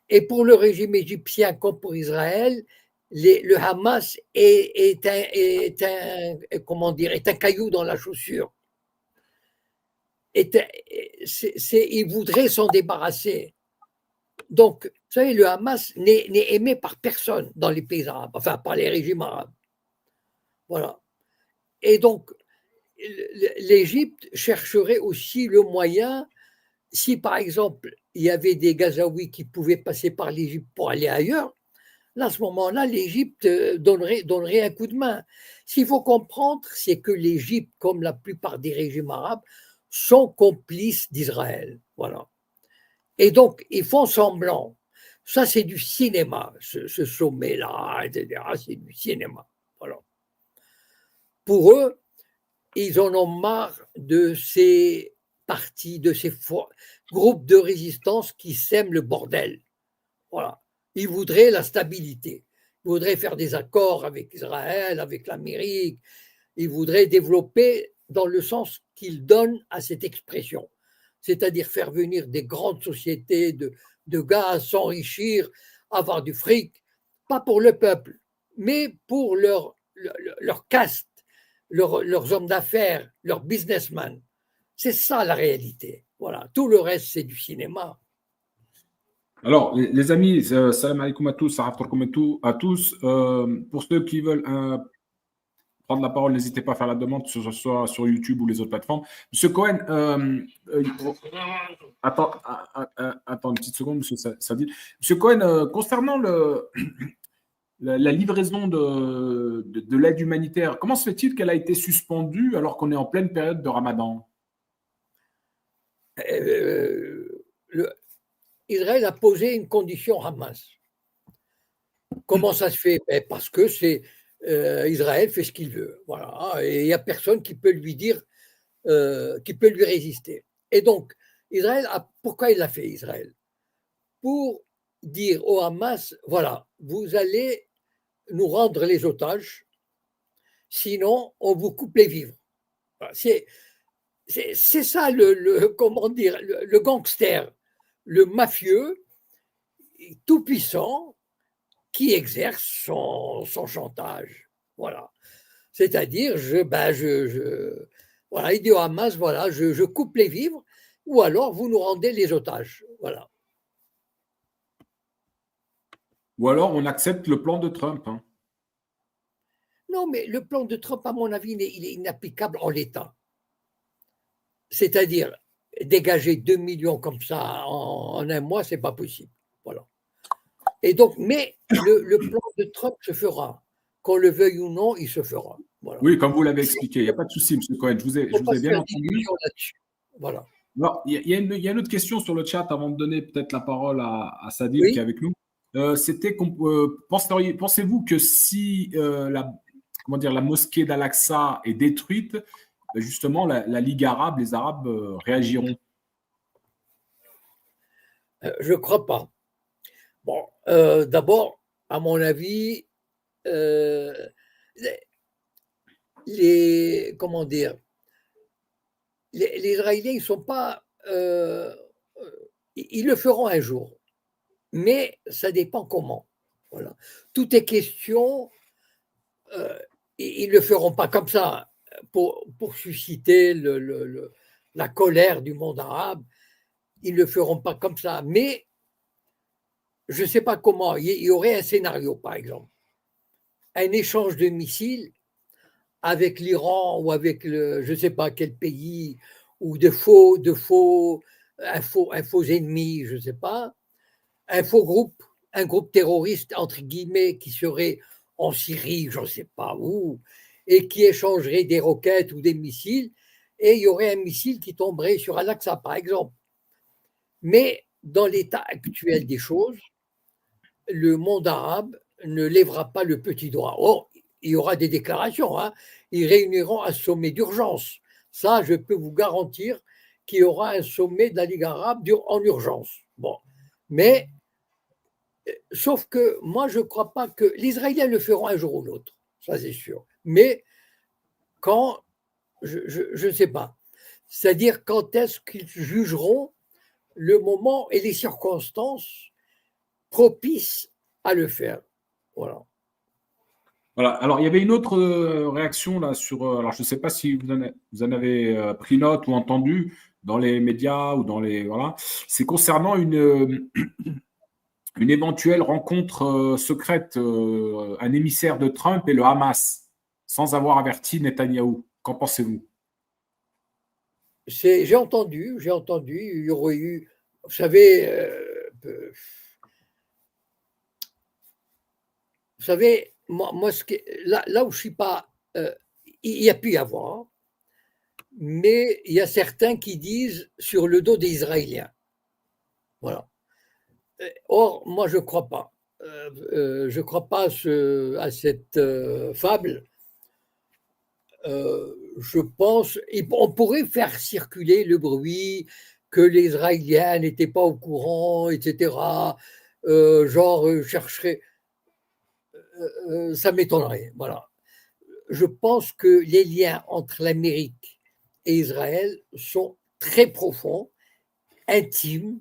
Et pour le régime égyptien comme pour Israël, le Hamas est un caillou dans la chaussure. Il voudrait s'en débarrasser. Donc, vous savez, le Hamas n'est aimé par personne dans les pays arabes, enfin par les régimes arabes. Voilà. Et donc, l'Égypte chercherait aussi le moyen, si par exemple il y avait des Gazaouis qui pouvaient passer par l'Égypte pour aller ailleurs, là, à ce moment-là, l'Égypte donnerait un coup de main. Ce qu'il faut comprendre, c'est que l'Égypte, comme la plupart des régimes arabes, sont complices d'Israël. Voilà. Et donc, ils font semblant. Ça, c'est du cinéma, ce sommet-là, etc. C'est du cinéma. Voilà. Pour eux, ils en ont marre de ces partis, de ces groupes de résistance qui sèment le bordel. Voilà. Ils voudraient la stabilité. Ils voudraient faire des accords avec Israël, avec l'Amérique. Ils voudraient développer dans le sens qu'ils donnent à cette expression. C'est-à-dire faire venir des grandes sociétés de gaz, s'enrichir, avoir du fric, pas pour le peuple, mais pour leur caste, leurs hommes d'affaires, leurs businessmen. C'est ça la réalité. Voilà. Tout le reste, c'est du cinéma. Alors, les amis, salam alaikum à tous, salam à tous. Pour ceux qui veulent prendre la parole, n'hésitez pas à faire la demande, que ce soit sur YouTube ou les autres plateformes. Monsieur Cohen, attends une petite seconde, monsieur Sadil. Monsieur Cohen, concernant la livraison de l'aide humanitaire, comment se fait-il qu'elle a été suspendue alors qu'on est en pleine période de Ramadan? Israël a posé une condition Hamas. Comment ça se fait? Parce que Israël fait ce qu'il veut. Voilà. Et il n'y a personne qui peut lui dire, qui peut lui résister. Et donc, pourquoi il l'a fait, Israël? Pour dire au Hamas, voilà, vous allez nous rendre les otages, sinon on vous coupe les vivres. Voilà. C'est ça comment dire, le gangster, le mafieux, tout puissant, qui exerce son chantage. Voilà. C'est-à-dire, voilà, il dit au Hamas, voilà, je coupe les vivres, ou alors vous nous rendez les otages. Voilà. Ou alors on accepte le plan de Trump. Hein. Non, mais le plan de Trump, à mon avis, il est inapplicable en l'état. C'est-à-dire, dégager 2 millions comme ça en un mois, c'est pas possible. Voilà. Et donc, mais le plan de Trump se fera. Qu'on le veuille ou non, il se fera. Voilà. Oui, comme vous l'avez expliqué, il n'y a pas de souci, M. Cohen. Je vous ai bien entendu. Voilà. Alors, il y a une autre question sur le chat avant de donner peut-être la parole à Sadil qui est avec nous. C'était pensez-vous que si la mosquée d'Al-Aqsa est détruite, justement, la Ligue arabe, les Arabes réagiront? Je ne crois pas. Bon, d'abord, à mon avis, comment dire, les Israéliens, ils sont pas, ils le feront un jour, mais ça dépend comment. Voilà. Tout est question, ils ne le feront pas comme ça pour susciter la colère du monde arabe. Ils ne le feront pas comme ça, mais je ne sais pas comment. Il y aurait un scénario, par exemple, un échange de missiles avec l'Iran ou avec je ne sais pas quel pays, ou un faux ennemi, je ne sais pas, un groupe terroriste, entre guillemets, qui serait en Syrie, je ne sais pas où, et qui échangerait des roquettes ou des missiles, et il y aurait un missile qui tomberait sur Al-Aqsa, par exemple. Mais dans l'état actuel des choses, le monde arabe ne lèvera pas le petit doigt. Oh, il y aura des déclarations, hein. Ils réuniront un sommet d'urgence. Ça, je peux vous garantir qu'il y aura un sommet de la Ligue arabe en urgence. Bon, mais sauf que moi, je ne crois pas que les Israéliens le feront un jour ou l'autre, ça c'est sûr. Mais quand je ne sais pas. C'est-à-dire quand est-ce qu'ils jugeront le moment et les circonstances propices à le faire. Voilà. Voilà. Alors, il y avait une autre réaction là sur. Alors, je ne sais pas si vous en avez pris note ou entendu dans les médias ou dans les. Voilà. C'est concernant une éventuelle rencontre secrète, un émissaire de Trump et le Hamas, sans avoir averti Netanyahou. Qu'en pensez-vous? J'ai entendu, il y aurait eu, vous savez, moi là où je suis pas, il y a pu y avoir, mais il y a certains qui disent sur le dos des Israéliens. Voilà. Or, moi, je ne crois pas. Je ne crois pas à cette fable. Je pense, on pourrait faire circuler le bruit que les Israéliens n'étaient pas au courant, etc. Chercherait, ça m'étonnerait. Voilà. Je pense que les liens entre l'Amérique et Israël sont très profonds, intimes.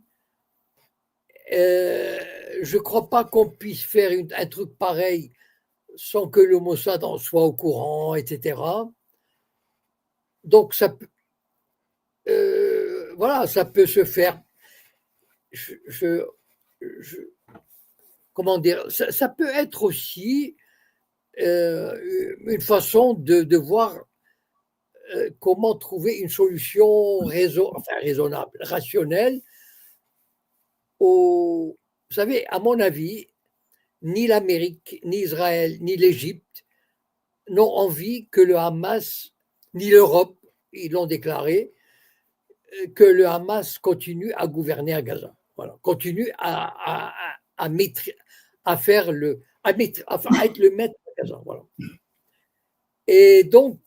Je ne crois pas qu'on puisse faire un truc pareil sans que le Mossad en soit au courant, etc. Donc, voilà, ça peut se faire. Comment dire, ça peut être aussi une façon de voir comment trouver une solution raisonnable, rationnelle. Vous savez, à mon avis, ni l'Amérique, ni Israël, ni l'Égypte n'ont envie que le Hamas, ni l'Europe, ils l'ont déclaré, que le Hamas continue à gouverner à Gaza. Voilà, continue à faire à être le maître de Gaza. Voilà. Et donc,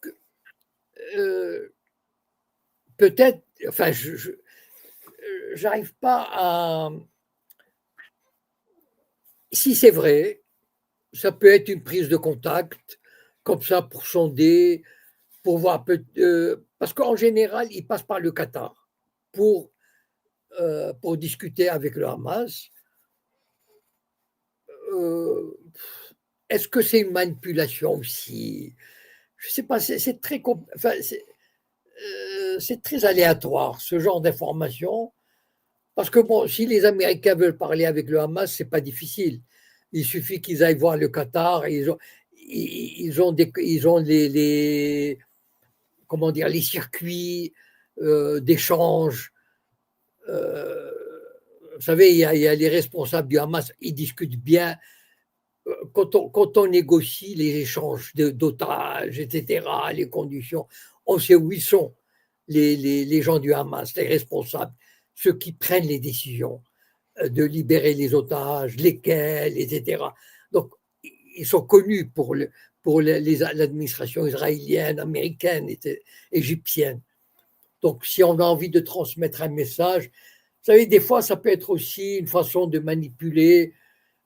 peut-être, enfin, je n'arrive pas à. Si c'est vrai, ça peut être une prise de contact, comme ça, pour sonder, pour voir. Parce qu'en général, ils passent par le Qatar pour discuter avec le Hamas. Est-ce que c'est une manipulation aussi? Je ne sais pas, c'est très, enfin, c'est très aléatoire, ce genre d'information. Parce que bon, si les Américains veulent parler avec le Hamas, c'est pas difficile. Il suffit qu'ils aillent voir le Qatar. Et ils ont comment dire, les circuits d'échange. Vous savez, il y a les responsables du Hamas, ils discutent bien. Quand on négocie les échanges d'otages, etc., les conditions, on sait où ils sont, les gens du Hamas, les responsables, ceux qui prennent les décisions de libérer les otages, lesquels, etc. Donc, ils sont connus pour l'administration israélienne, américaine, égyptienne. Donc, si on a envie de transmettre un message, vous savez, des fois, ça peut être aussi une façon de manipuler.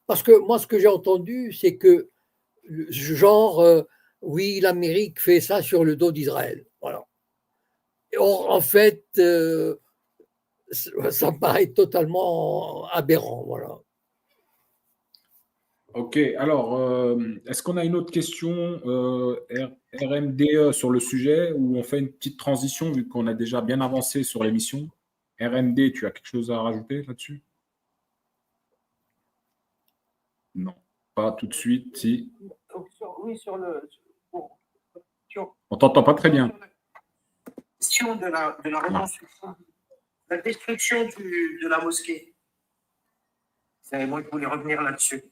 Parce que moi, ce que j'ai entendu, c'est que, genre, oui, l'Amérique fait ça sur le dos d'Israël. Voilà. Or, en fait, ça me paraît totalement aberrant. Voilà. Ok, alors, est-ce qu'on a une autre question RMDE sur le sujet ou on fait une petite transition vu qu'on a déjà bien avancé sur l'émission? RMD, tu as quelque chose à rajouter là-dessus? Non, pas tout de suite, si. Oui, sur le. On t'entend pas très bien. Question de la reconstruction, la destruction de la mosquée. Moi, je voulais revenir là-dessus.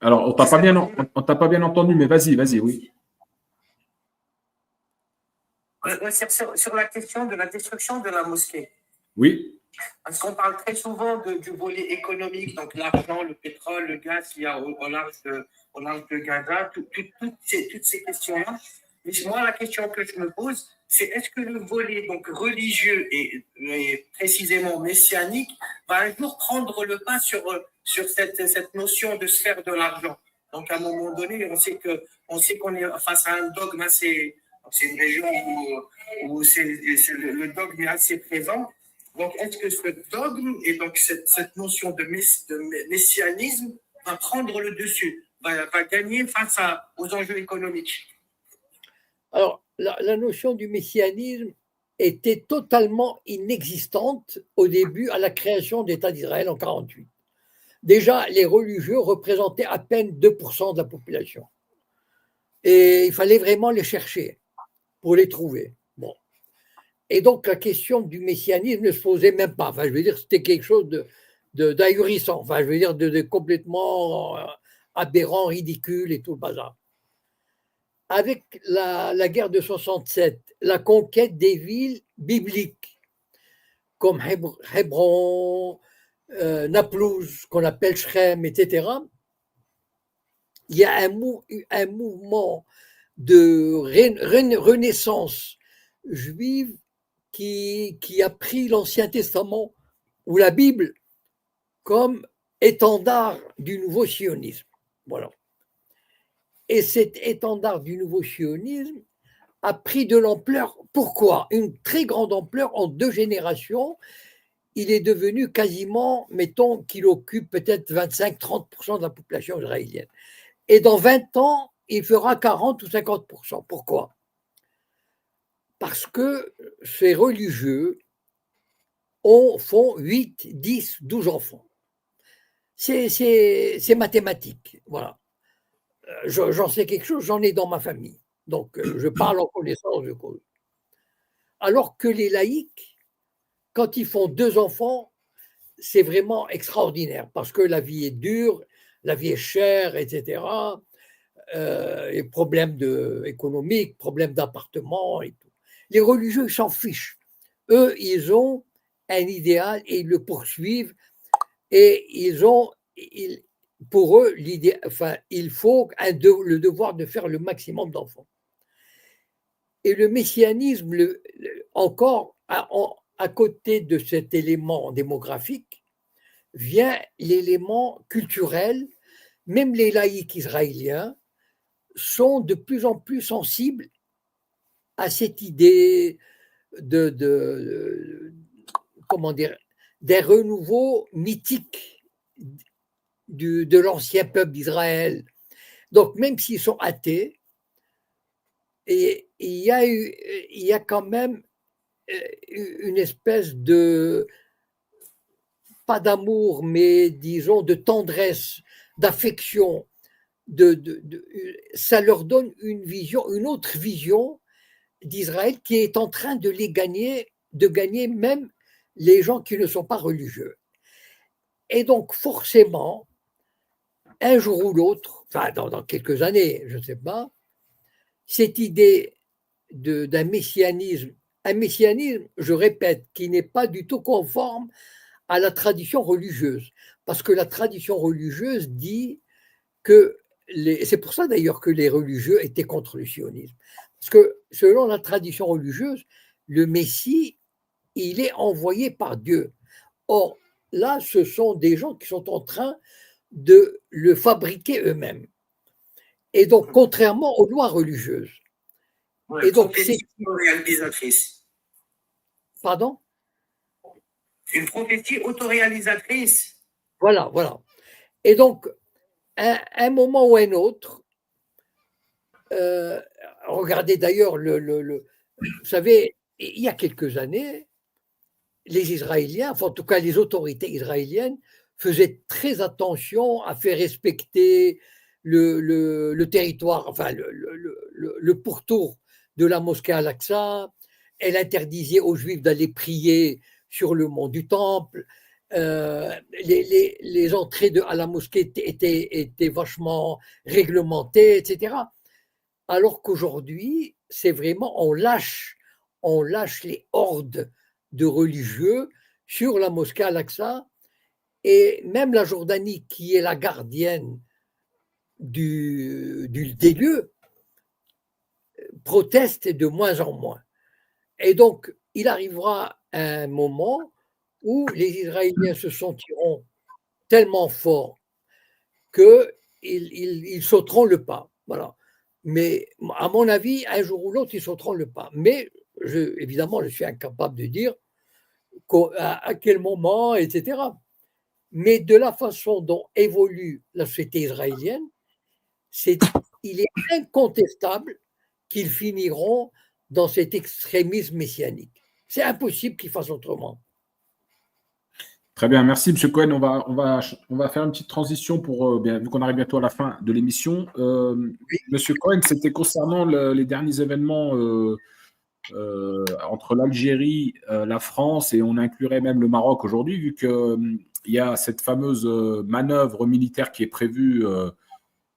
Alors, on t'a pas bien entendu, mais vas-y, oui. Sur la question de la destruction de la mosquée. Oui. Parce qu'on parle très souvent du volet économique, donc l'argent, le pétrole, le gaz qu'il y a au large de Gaza, toutes ces questions-là. Mais moi, la question que je me pose, c'est est-ce que le volet donc religieux et précisément messianique va un jour prendre le pas sur cette notion de sphère de l'argent. Donc à un moment donné, on sait qu'on est face à un dogme C'est une région où le dogme est assez présent. Donc, est-ce que ce dogme et donc cette notion de messianisme va prendre le dessus, va gagner face aux enjeux économiques? Alors, la notion du messianisme était totalement inexistante au début, à la création d'État d'Israël en 1948. Déjà, les religieux représentaient à peine 2% de la population. Et il fallait vraiment les chercher pour les trouver. Bon. Et donc, la question du messianisme ne se posait même pas. Enfin, je veux dire, c'était quelque chose d'ahurissant. Enfin, je veux dire, de complètement aberrant, ridicule et tout le bazar. Avec la guerre de 67, la conquête des villes bibliques, comme Hébron, Naplouse, qu'on appelle Shrem, etc., il y a un mouvement de renaissance juive qui a pris l'Ancien Testament ou la Bible comme étendard du nouveau sionisme. Voilà. Et cet étendard du nouveau sionisme a pris de l'ampleur. Pourquoi? Une très grande ampleur en 2 générations. Il est devenu quasiment, mettons, qu'il occupe peut-être 25-30% de la population israélienne. Et dans 20 ans, il fera 40 ou 50%. Pourquoi? Parce que ces religieux font 8, 10, 12 enfants. C'est mathématique. Voilà. J'en sais quelque chose, j'en ai dans ma famille. Donc, je parle en connaissance de cause. Alors que les laïcs, quand ils font 2 enfants, c'est vraiment extraordinaire parce que la vie est dure, la vie est chère, etc. Et problèmes économiques, problèmes d'appartement et tout. Les religieux, ils s'en fichent. Eux, ils ont un idéal et ils le poursuivent. Et pour eux, il faut le devoir de faire le maximum d'enfants. Et le messianisme, encore à côté de cet élément démographique, vient l'élément culturel. Même les laïcs israéliens sont de plus en plus sensibles à cette idée comment dire, des renouveaux mythiques de l'ancien peuple d'Israël. Donc, même s'ils sont athées, et il y a quand même une espèce pas d'amour, mais disons de tendresse, d'affection. Ça leur donne une autre vision d'Israël qui est en train de gagner même les gens qui ne sont pas religieux. Et donc, forcément, un jour ou l'autre, enfin dans quelques années, je ne sais pas, cette idée d'un messianisme, un messianisme, je répète, qui n'est pas du tout conforme à la tradition religieuse. Parce que la tradition religieuse dit que, c'est pour ça d'ailleurs que les religieux étaient contre le sionisme. Parce que selon la tradition religieuse, le Messie, il est envoyé par Dieu. Or, là, ce sont des gens qui sont en train de le fabriquer eux-mêmes. Et donc, contrairement aux lois religieuses. Ouais, et donc, c'est autorréalisatrice. Pardon? Une prophétie autoréalisatrice. Voilà. Et donc, à un moment ou un autre, regardez d'ailleurs, vous savez, il y a quelques années, les Israéliens, enfin en tout cas les autorités israéliennes, faisaient très attention à faire respecter le territoire, enfin le pourtour de la mosquée Al-Aqsa. Elle interdisait aux Juifs d'aller prier sur le mont du Temple. Les entrées à la mosquée étaient vachement réglementées, etc. Alors qu'aujourd'hui, c'est vraiment, on lâche les hordes de religieux sur la mosquée Al-Aqsa, et même la Jordanie, qui est la gardienne des lieux, proteste de moins en moins. Et donc, il arrivera un moment où les Israéliens se sentiront tellement forts qu'ils sauteront le pas. Voilà. Mais à mon avis, un jour ou l'autre, ils sauteront le pas. Mais évidemment, je suis incapable de dire à quel moment, etc. Mais de la façon dont évolue la société israélienne, il est incontestable qu'ils finiront dans cet extrémisme messianique. C'est impossible qu'ils fassent autrement. Très bien, merci M. Cohen. On va faire une petite transition pour, vu qu'on arrive bientôt à la fin de l'émission. Monsieur Cohen, c'était concernant les derniers événements entre l'Algérie, la France et on inclurait même le Maroc aujourd'hui, vu qu'il y a cette fameuse manœuvre militaire qui est prévue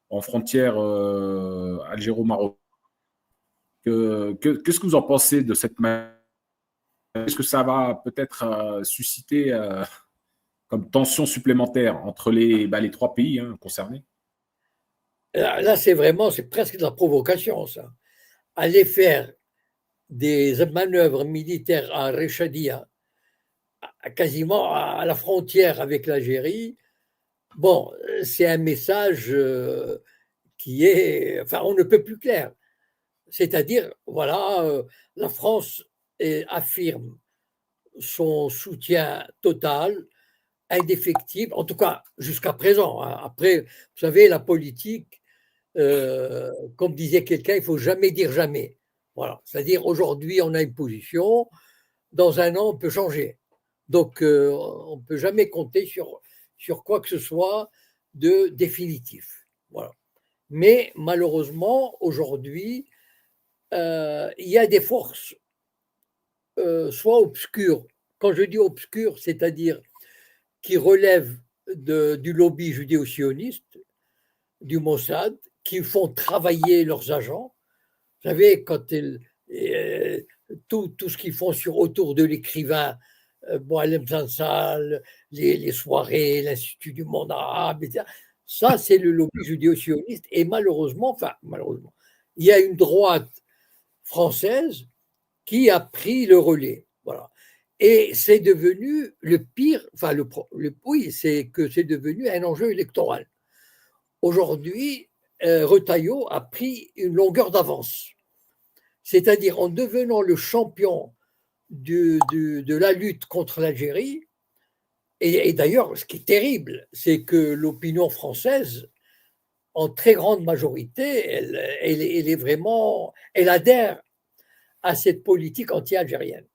en frontière algéro-marocaine. Qu'est-ce que vous en pensez de cette manœuvre? Est-ce que ça va peut-être susciter comme tension supplémentaire entre les trois pays concernés? Là, c'est presque de la provocation, ça. Aller faire des manœuvres militaires à Rechadia, quasiment à la frontière avec l'Algérie, bon, c'est un message qui est, enfin, on ne peut plus clair. C'est-à-dire, voilà, la France affirme son soutien total, indéfectible, en tout cas jusqu'à présent. Après, vous savez, la politique, comme disait quelqu'un, il ne faut jamais dire jamais. Voilà. C'est-à-dire, aujourd'hui, on a une position, dans un an, on peut changer. Donc, on ne peut jamais compter sur quoi que ce soit de définitif. Voilà. Mais malheureusement, aujourd'hui, il y a des forces soit obscures. Quand je dis obscures, c'est-à-dire qui relèvent du lobby judéo-sioniste, du Mossad, qui font travailler leurs agents. Vous savez, quand tout ce qu'ils font autour de l'écrivain, Boalem Sansal, les soirées, l'Institut du monde arabe, etc. Ça, c'est le lobby judéo-sioniste. Et malheureusement, il y a une droite française qui a pris le relais. Voilà. Et c'est devenu le pire, enfin, oui, c'est que c'est devenu un enjeu électoral. Aujourd'hui, Retailleau a pris une longueur d'avance. C'est-à-dire, en devenant le champion de la lutte contre l'Algérie, et d'ailleurs, ce qui est terrible, c'est que l'opinion française, en très grande majorité, elle est vraiment, elle adhère à cette politique anti-algérienne.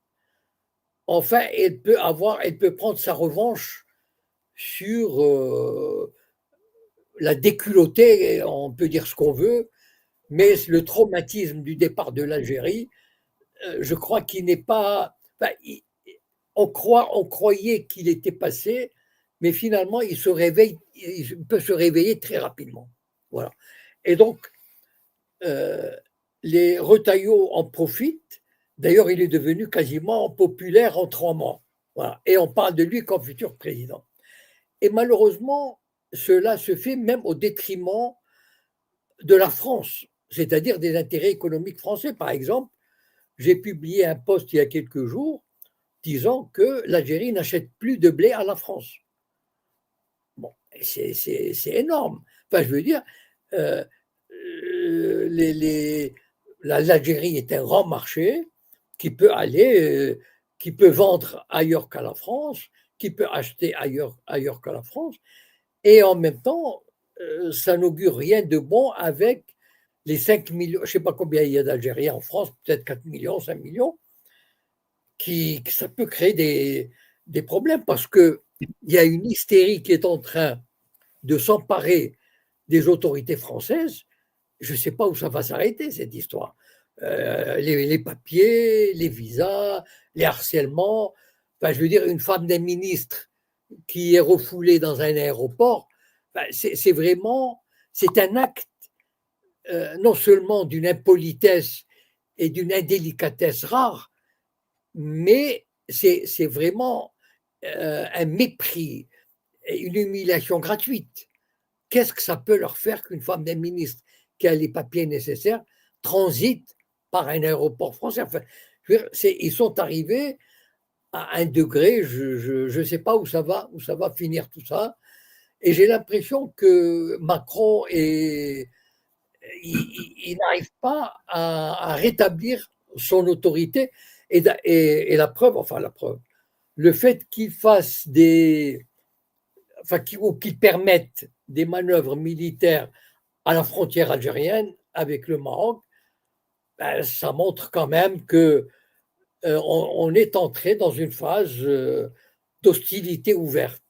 Enfin, elle peut prendre sa revanche sur la déculottée, on peut dire ce qu'on veut, mais le traumatisme du départ de l'Algérie, je crois qu'il n'est pas. Enfin, on croyait qu'il était passé, mais finalement, il peut se réveiller très rapidement. Voilà. Et donc, les Retailleau en profitent. D'ailleurs, il est devenu quasiment populaire en 3 mois. Voilà. Et on parle de lui comme futur président. Et malheureusement, cela se fait même au détriment de la France, c'est-à-dire des intérêts économiques français. Par exemple, j'ai publié un post il y a quelques jours disant que l'Algérie n'achète plus de blé à la France. Bon, c'est énorme. Enfin, je veux dire, l'Algérie est un grand marché qui peut qui peut vendre ailleurs qu'à la France, qui peut acheter ailleurs qu'à la France, et en même temps, ça n'augure rien de bon avec les 5 millions, je ne sais pas combien il y a d'Algériens en France, peut-être 4 millions, 5 millions, ça peut créer des problèmes parce qu'il y a une hystérie qui est en train de s'emparer des autorités françaises. Je ne sais pas où ça va s'arrêter, cette histoire. Les papiers, les visas, les harcèlements. Enfin, je veux dire, une femme d'un ministre qui est refoulée dans un aéroport, c'est vraiment, c'est un acte non seulement d'une impolitesse et d'une indélicatesse rare, mais c'est vraiment un mépris, une humiliation gratuite. Qu'est-ce que ça peut leur faire qu'une femme d'un ministre qui a les papiers nécessaires transite par un aéroport français? Enfin, ils sont arrivés à un degré, je ne sais pas où ça va finir tout ça. Et j'ai l'impression que Macron il n'arrive pas à rétablir son autorité et la preuve, le fait qu'il fasse qu'il permette des manœuvres militaires à la frontière algérienne avec le Maroc, ben, ça montre quand même que on est entré dans une phase d'hostilité ouverte.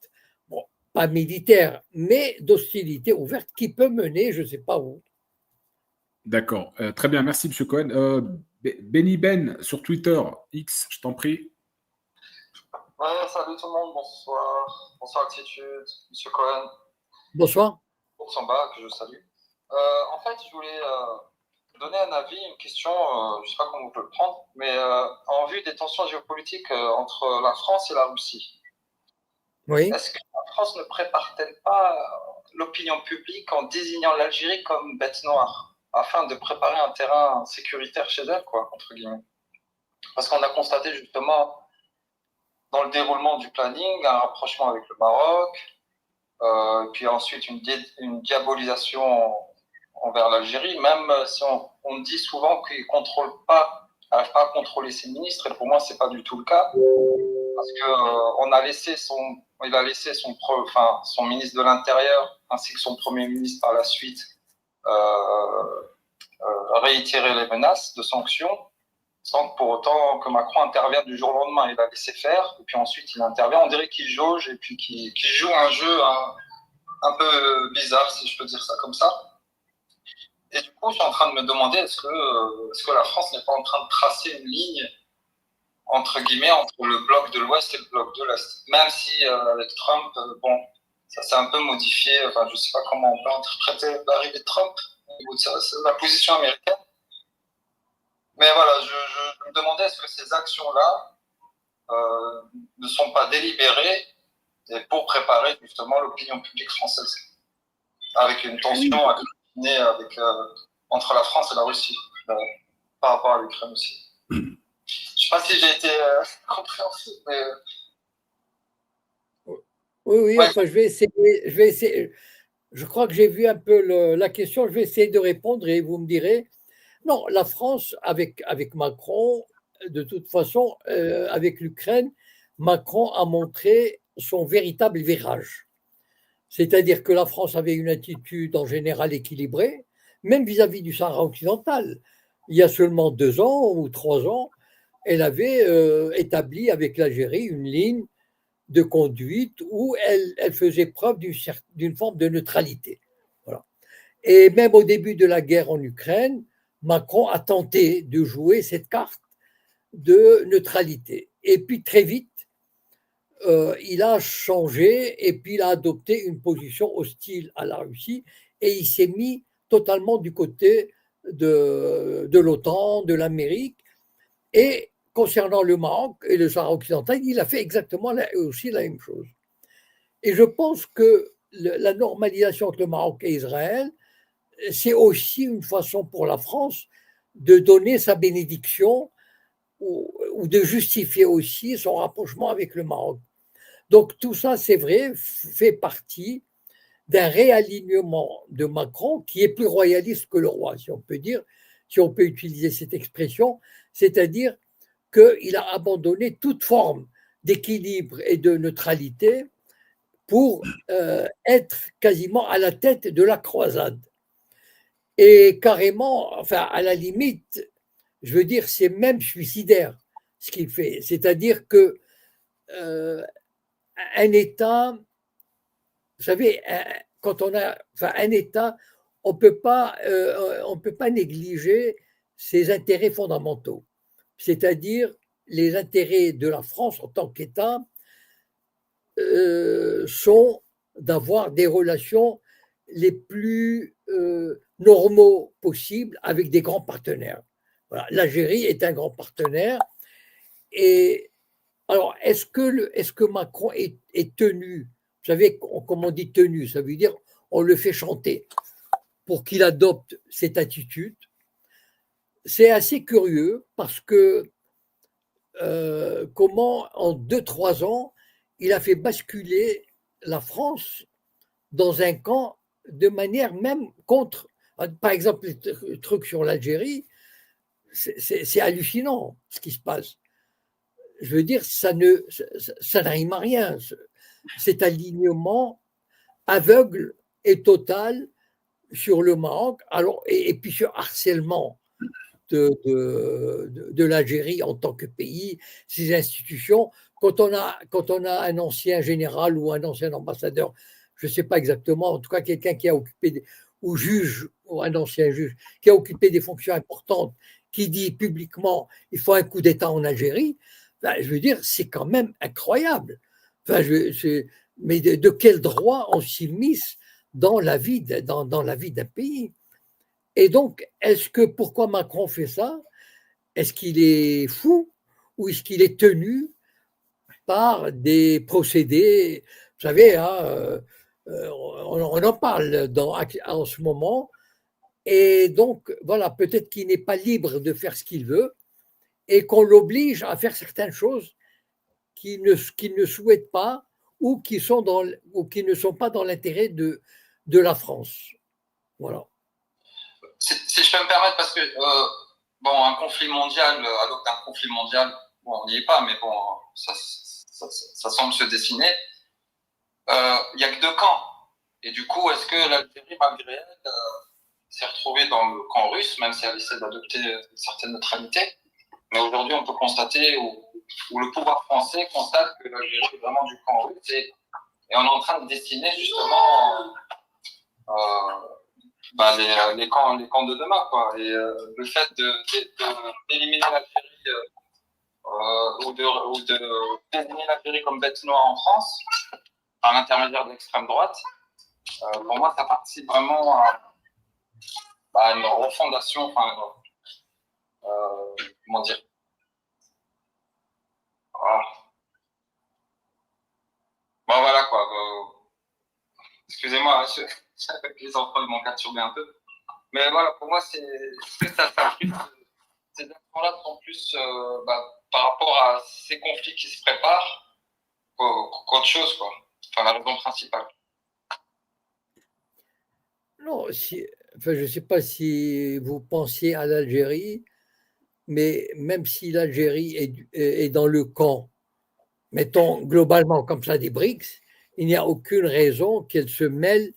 Bon, pas militaire, mais d'hostilité ouverte qui peut mener, je ne sais pas où. D'accord. Très bien, merci, M. Cohen. Benny Ben sur Twitter, X, je t'en prie. Ouais, salut tout le monde, bonsoir. Bonsoir Altitude, Monsieur Cohen, Bonsoir. pour Samba, que je salue. En fait, je voulais donner un avis, une question, je ne sais pas comment vous pouvez le prendre, mais en vue des tensions géopolitiques entre la France et la Russie. Oui. Est-ce que la France ne prépare-t-elle pas l'opinion publique en désignant l'Algérie comme bête noire, afin de préparer un terrain sécuritaire chez elle, quoi, entre guillemets? Parce qu'on a constaté justement dans le déroulement du planning un rapprochement avec le Maroc, puis ensuite une diabolisation envers l'Algérie, même si on dit souvent qu'il n'arrive pas à contrôler ses ministres, et pour moi, ce n'est pas du tout le cas, parce qu'il a laissé son ministre de l'Intérieur ainsi que son Premier ministre par la suite réitérer les menaces de sanctions, sans pour autant que Macron intervienne du jour au lendemain. Il a laissé faire, et puis ensuite il intervient. On dirait qu'il jauge et puis qu'il joue un jeu un peu bizarre, si je peux dire ça comme ça. Et du coup, je suis en train de me demander, est-ce que la France n'est pas en train de tracer une ligne, entre guillemets, entre le bloc de l'Ouest et le bloc de l'Est? Même si, avec Trump, bon, ça s'est un peu modifié. Enfin, je ne sais pas comment on peut interpréter l'arrivée de Trump au niveau de la position américaine. Mais voilà, je me demandais, est-ce que ces actions-là ne sont pas délibérées et pour préparer justement l'opinion publique française, avec une tension entre la France et la Russie, par rapport à l'Ukraine aussi. Je ne sais pas si j'ai été compréhensible, mais... Oui, Ouais. enfin, je vais essayer. Je crois que j'ai vu un peu la question, je vais essayer de répondre et vous me direz. Non, la France, avec Macron, de toute façon, avec l'Ukraine, Macron a montré son véritable virage. C'est-à-dire que la France avait une attitude en général équilibrée, même vis-à-vis du Sahara occidental. Il y a seulement 2 ans ou 3 ans, elle avait établi avec l'Algérie une ligne de conduite où elle faisait preuve d'une forme de neutralité. Voilà. Et même au début de la guerre en Ukraine, Macron a tenté de jouer cette carte de neutralité. Et puis très vite, il a changé et puis il a adopté une position hostile à la Russie et il s'est mis totalement du côté de l'OTAN, de l'Amérique. Et concernant le Maroc et le Sahara occidental, il a fait exactement aussi la même chose. Et je pense que la normalisation entre le Maroc et Israël, c'est aussi une façon pour la France de donner sa bénédiction ou de justifier aussi son rapprochement avec le Maroc. Donc tout ça, c'est vrai, fait partie d'un réalignement de Macron qui est plus royaliste que le roi, si on peut dire, si on peut utiliser cette expression, c'est-à-dire qu'il a abandonné toute forme d'équilibre et de neutralité pour être quasiment à la tête de la croisade. Et carrément, enfin, à la limite, je veux dire, c'est même suicidaire ce qu'il fait. C'est-à-dire que un État, vous savez, quand on a, enfin, un État, on ne peut pas négliger ses intérêts fondamentaux, c'est-à-dire les intérêts de la France en tant qu'État sont d'avoir des relations les plus normaux possibles avec des grands partenaires. Voilà. L'Algérie est un grand partenaire. Et alors, est-ce que Macron est tenu? Vous savez, comme on dit tenu, ça veut dire on le fait chanter pour qu'il adopte cette attitude. C'est assez curieux parce que comment en 2-3 ans, il a fait basculer la France dans un camp de manière même contre Par exemple, le truc sur l'Algérie, c'est hallucinant ce qui se passe. Je veux dire, ça n'arrive à rien. Cet alignement aveugle et total sur le Maroc, alors, et puis sur harcèlement de l'Algérie en tant que pays, ses institutions. Quand on a un ancien général ou un ancien ambassadeur, je ne sais pas exactement, en tout cas quelqu'un qui a occupé, ou juge, ou un ancien juge, qui a occupé des fonctions importantes, qui dit publiquement il faut un coup d'État en Algérie, ben, je veux dire, c'est quand même incroyable. Enfin, mais de quel droit on s'immisce dans la vie d'un pays? Et donc, pourquoi Macron fait ça? Est-ce qu'il est fou ou est-ce qu'il est tenu par des procédés? Vous savez, hein, on en parle en ce moment. Et donc, voilà, peut-être qu'il n'est pas libre de faire ce qu'il veut et qu'on l'oblige à faire certaines choses qu'il ne souhaite pas ou qui ne sont pas dans l'intérêt de la France. Voilà. Si je peux me permettre, parce que bon, un conflit mondial, alors qu'un conflit mondial, bon, on n'y est pas, mais bon, ça semble se dessiner. Il n'y a que deux camps. Et du coup, est-ce que l'Algérie, malgré elle, s'est retrouvée dans le camp russe, même si elle essaie d'adopter une certaine neutralité? Mais aujourd'hui, on peut constater, ou le pouvoir français constate que l'Algérie est vraiment du camp russe, et on est en train de dessiner justement les camps de demain, quoi. Et le fait d'éliminer l'Algérie ou de désigner l'Algérie comme bête noire en France, par l'intermédiaire de l'extrême droite, pour moi, ça participe vraiment à une refondation, comment dire, bon, voilà, quoi. Excusez-moi, les enfants ils m'ont perturbé un peu. Mais voilà, pour moi, ces actions-là sont plus par rapport à ces conflits qui se préparent qu'autre chose, quoi. Enfin, la raison principale. Non, je ne sais pas si vous pensiez à l'Algérie, mais même si l'Algérie est dans le camp, mettons globalement comme ça des BRICS, il n'y a aucune raison qu'elle se mêle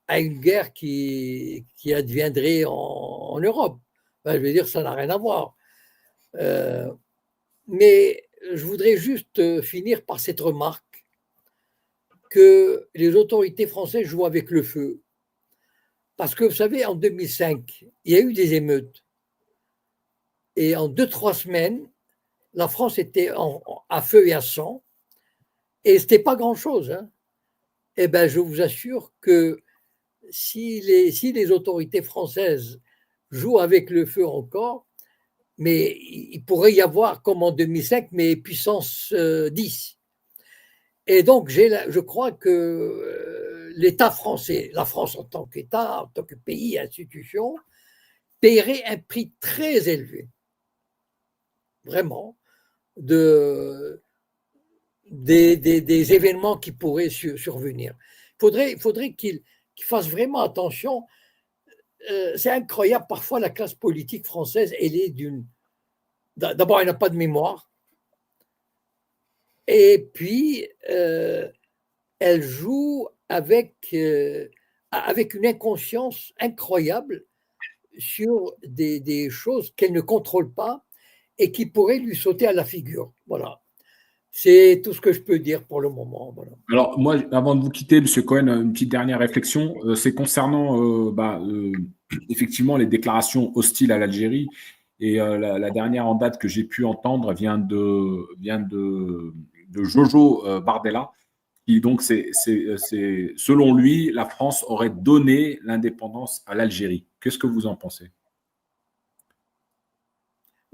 à une guerre qui adviendrait en Europe. Enfin, je veux dire, ça n'a rien à voir. Mais je voudrais juste finir par cette remarque que les autorités françaises jouent avec le feu. Parce que vous savez, en 2005, il y a eu des émeutes. Et en 2-3 semaines, la France était à feu et à sang. Et ce n'était pas grand-chose. Hein. Eh bien, je vous assure que si les autorités françaises jouent avec le feu encore, mais il pourrait y avoir, comme en 2005, mais puissance 10. Et donc, je crois que l'État français, la France en tant qu'État, en tant que pays, institution, paierait un prix très élevé, vraiment, des événements qui pourraient survenir. Il faudrait qu'ils fassent vraiment attention. C'est incroyable, parfois la classe politique française, elle est d'abord, elle n'a pas de mémoire, et puis elle joue avec une inconscience incroyable sur des choses qu'elle ne contrôle pas et qui pourraient lui sauter à la figure. Voilà. C'est tout ce que je peux dire pour le moment. Voilà. Alors, moi, avant de vous quitter, M. Cohen, une petite dernière réflexion. C'est concernant effectivement les déclarations hostiles à l'Algérie. Et la dernière en date que j'ai pu entendre vient de Jojo Bardella, qui donc, selon lui, la France aurait donné l'indépendance à l'Algérie. Qu'est-ce que vous en pensez?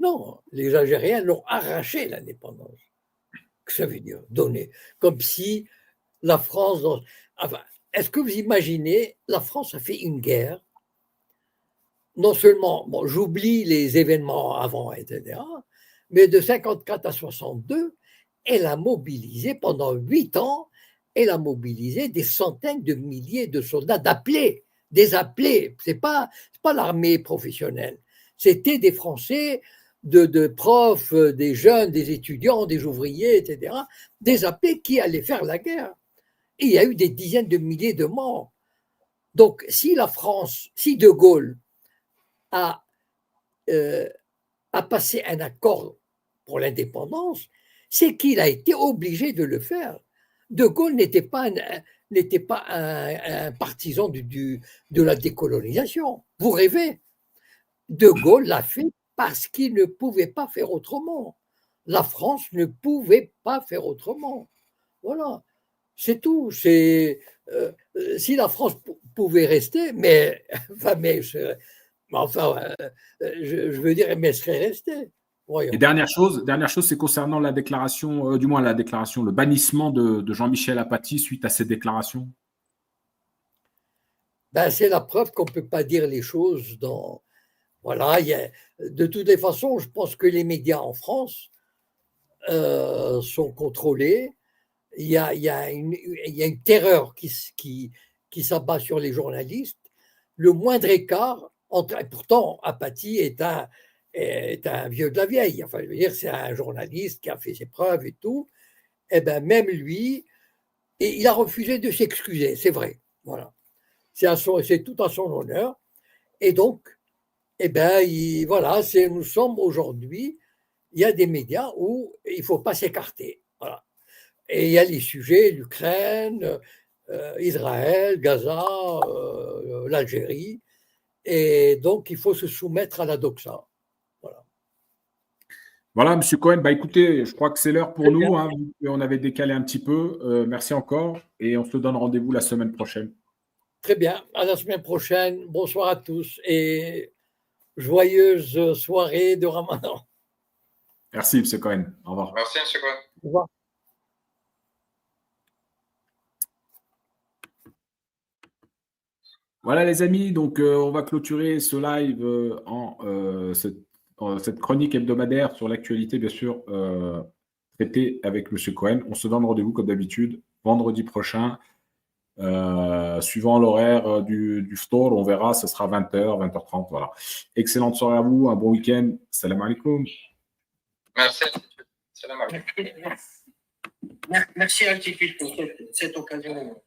Non, les Algériens l'ont arraché l'indépendance. Que ça veut dire donner, comme si la France. Enfin, est-ce que vous imaginez, la France a fait une guerre, non seulement, bon, j'oublie les événements avant, etc., mais de 54 à 62, elle a mobilisé pendant 8 ans, elle a mobilisé des centaines de milliers de soldats, d'appelés des appelés, c'est pas l'armée professionnelle, c'était des Français, de profs, des jeunes, des étudiants, des ouvriers, etc., des appelés qui allaient faire la guerre. Et il y a eu des dizaines de milliers de morts. Donc, si la France, si De Gaulle a passé un accord pour l'indépendance, c'est qu'il a été obligé de le faire. De Gaulle n'était pas un partisan de la décolonisation. Vous rêvez? De Gaulle l'a fait parce qu'il ne pouvait pas faire autrement. La France ne pouvait pas faire autrement. Voilà, c'est tout. Si la France pouvait rester, je veux dire, mais elle serait restée. Voyons. Et dernière chose, c'est concernant la déclaration, le bannissement de Jean-Michel Apathy suite à cette déclaration. Ben, c'est la preuve qu'on ne peut pas dire les choses dans. Voilà, de toutes les façons, je pense que les médias en France sont contrôlés. Il y a une terreur qui s'abat sur les journalistes. Le moindre écart, pourtant, Apathy est un vieux de la vieille. Enfin, je veux dire, c'est un journaliste qui a fait ses preuves et tout. Eh bien, même lui, et il a refusé de s'excuser, c'est vrai. Voilà. C'est tout à son honneur. Et donc, eh bien, voilà, nous sommes aujourd'hui, il y a des médias où il ne faut pas s'écarter. Voilà. Et il y a les sujets, l'Ukraine, Israël, Gaza, l'Algérie. Et donc, il faut se soumettre à la doxa. Voilà, M. Cohen, écoutez, je crois que c'est l'heure pour nous. Hein, on avait décalé un petit peu. Merci encore et on se donne rendez-vous la semaine prochaine. Très bien, à la semaine prochaine. Bonsoir à tous et joyeuse soirée de Ramadan. Merci, M. Cohen. Au revoir. Merci, M. Cohen. Au revoir. Voilà les amis, donc on va clôturer ce live cette chronique hebdomadaire sur l'actualité, bien sûr, traitée avec M. Cohen. On se donne rendez-vous comme d'habitude vendredi prochain, suivant l'horaire du store, on verra, ce sera 20h, 20h30, voilà. Excellente soirée à vous, un bon week-end. Salam alaikum. Merci. Salam alaikum. Merci Altitude pour cette occasion.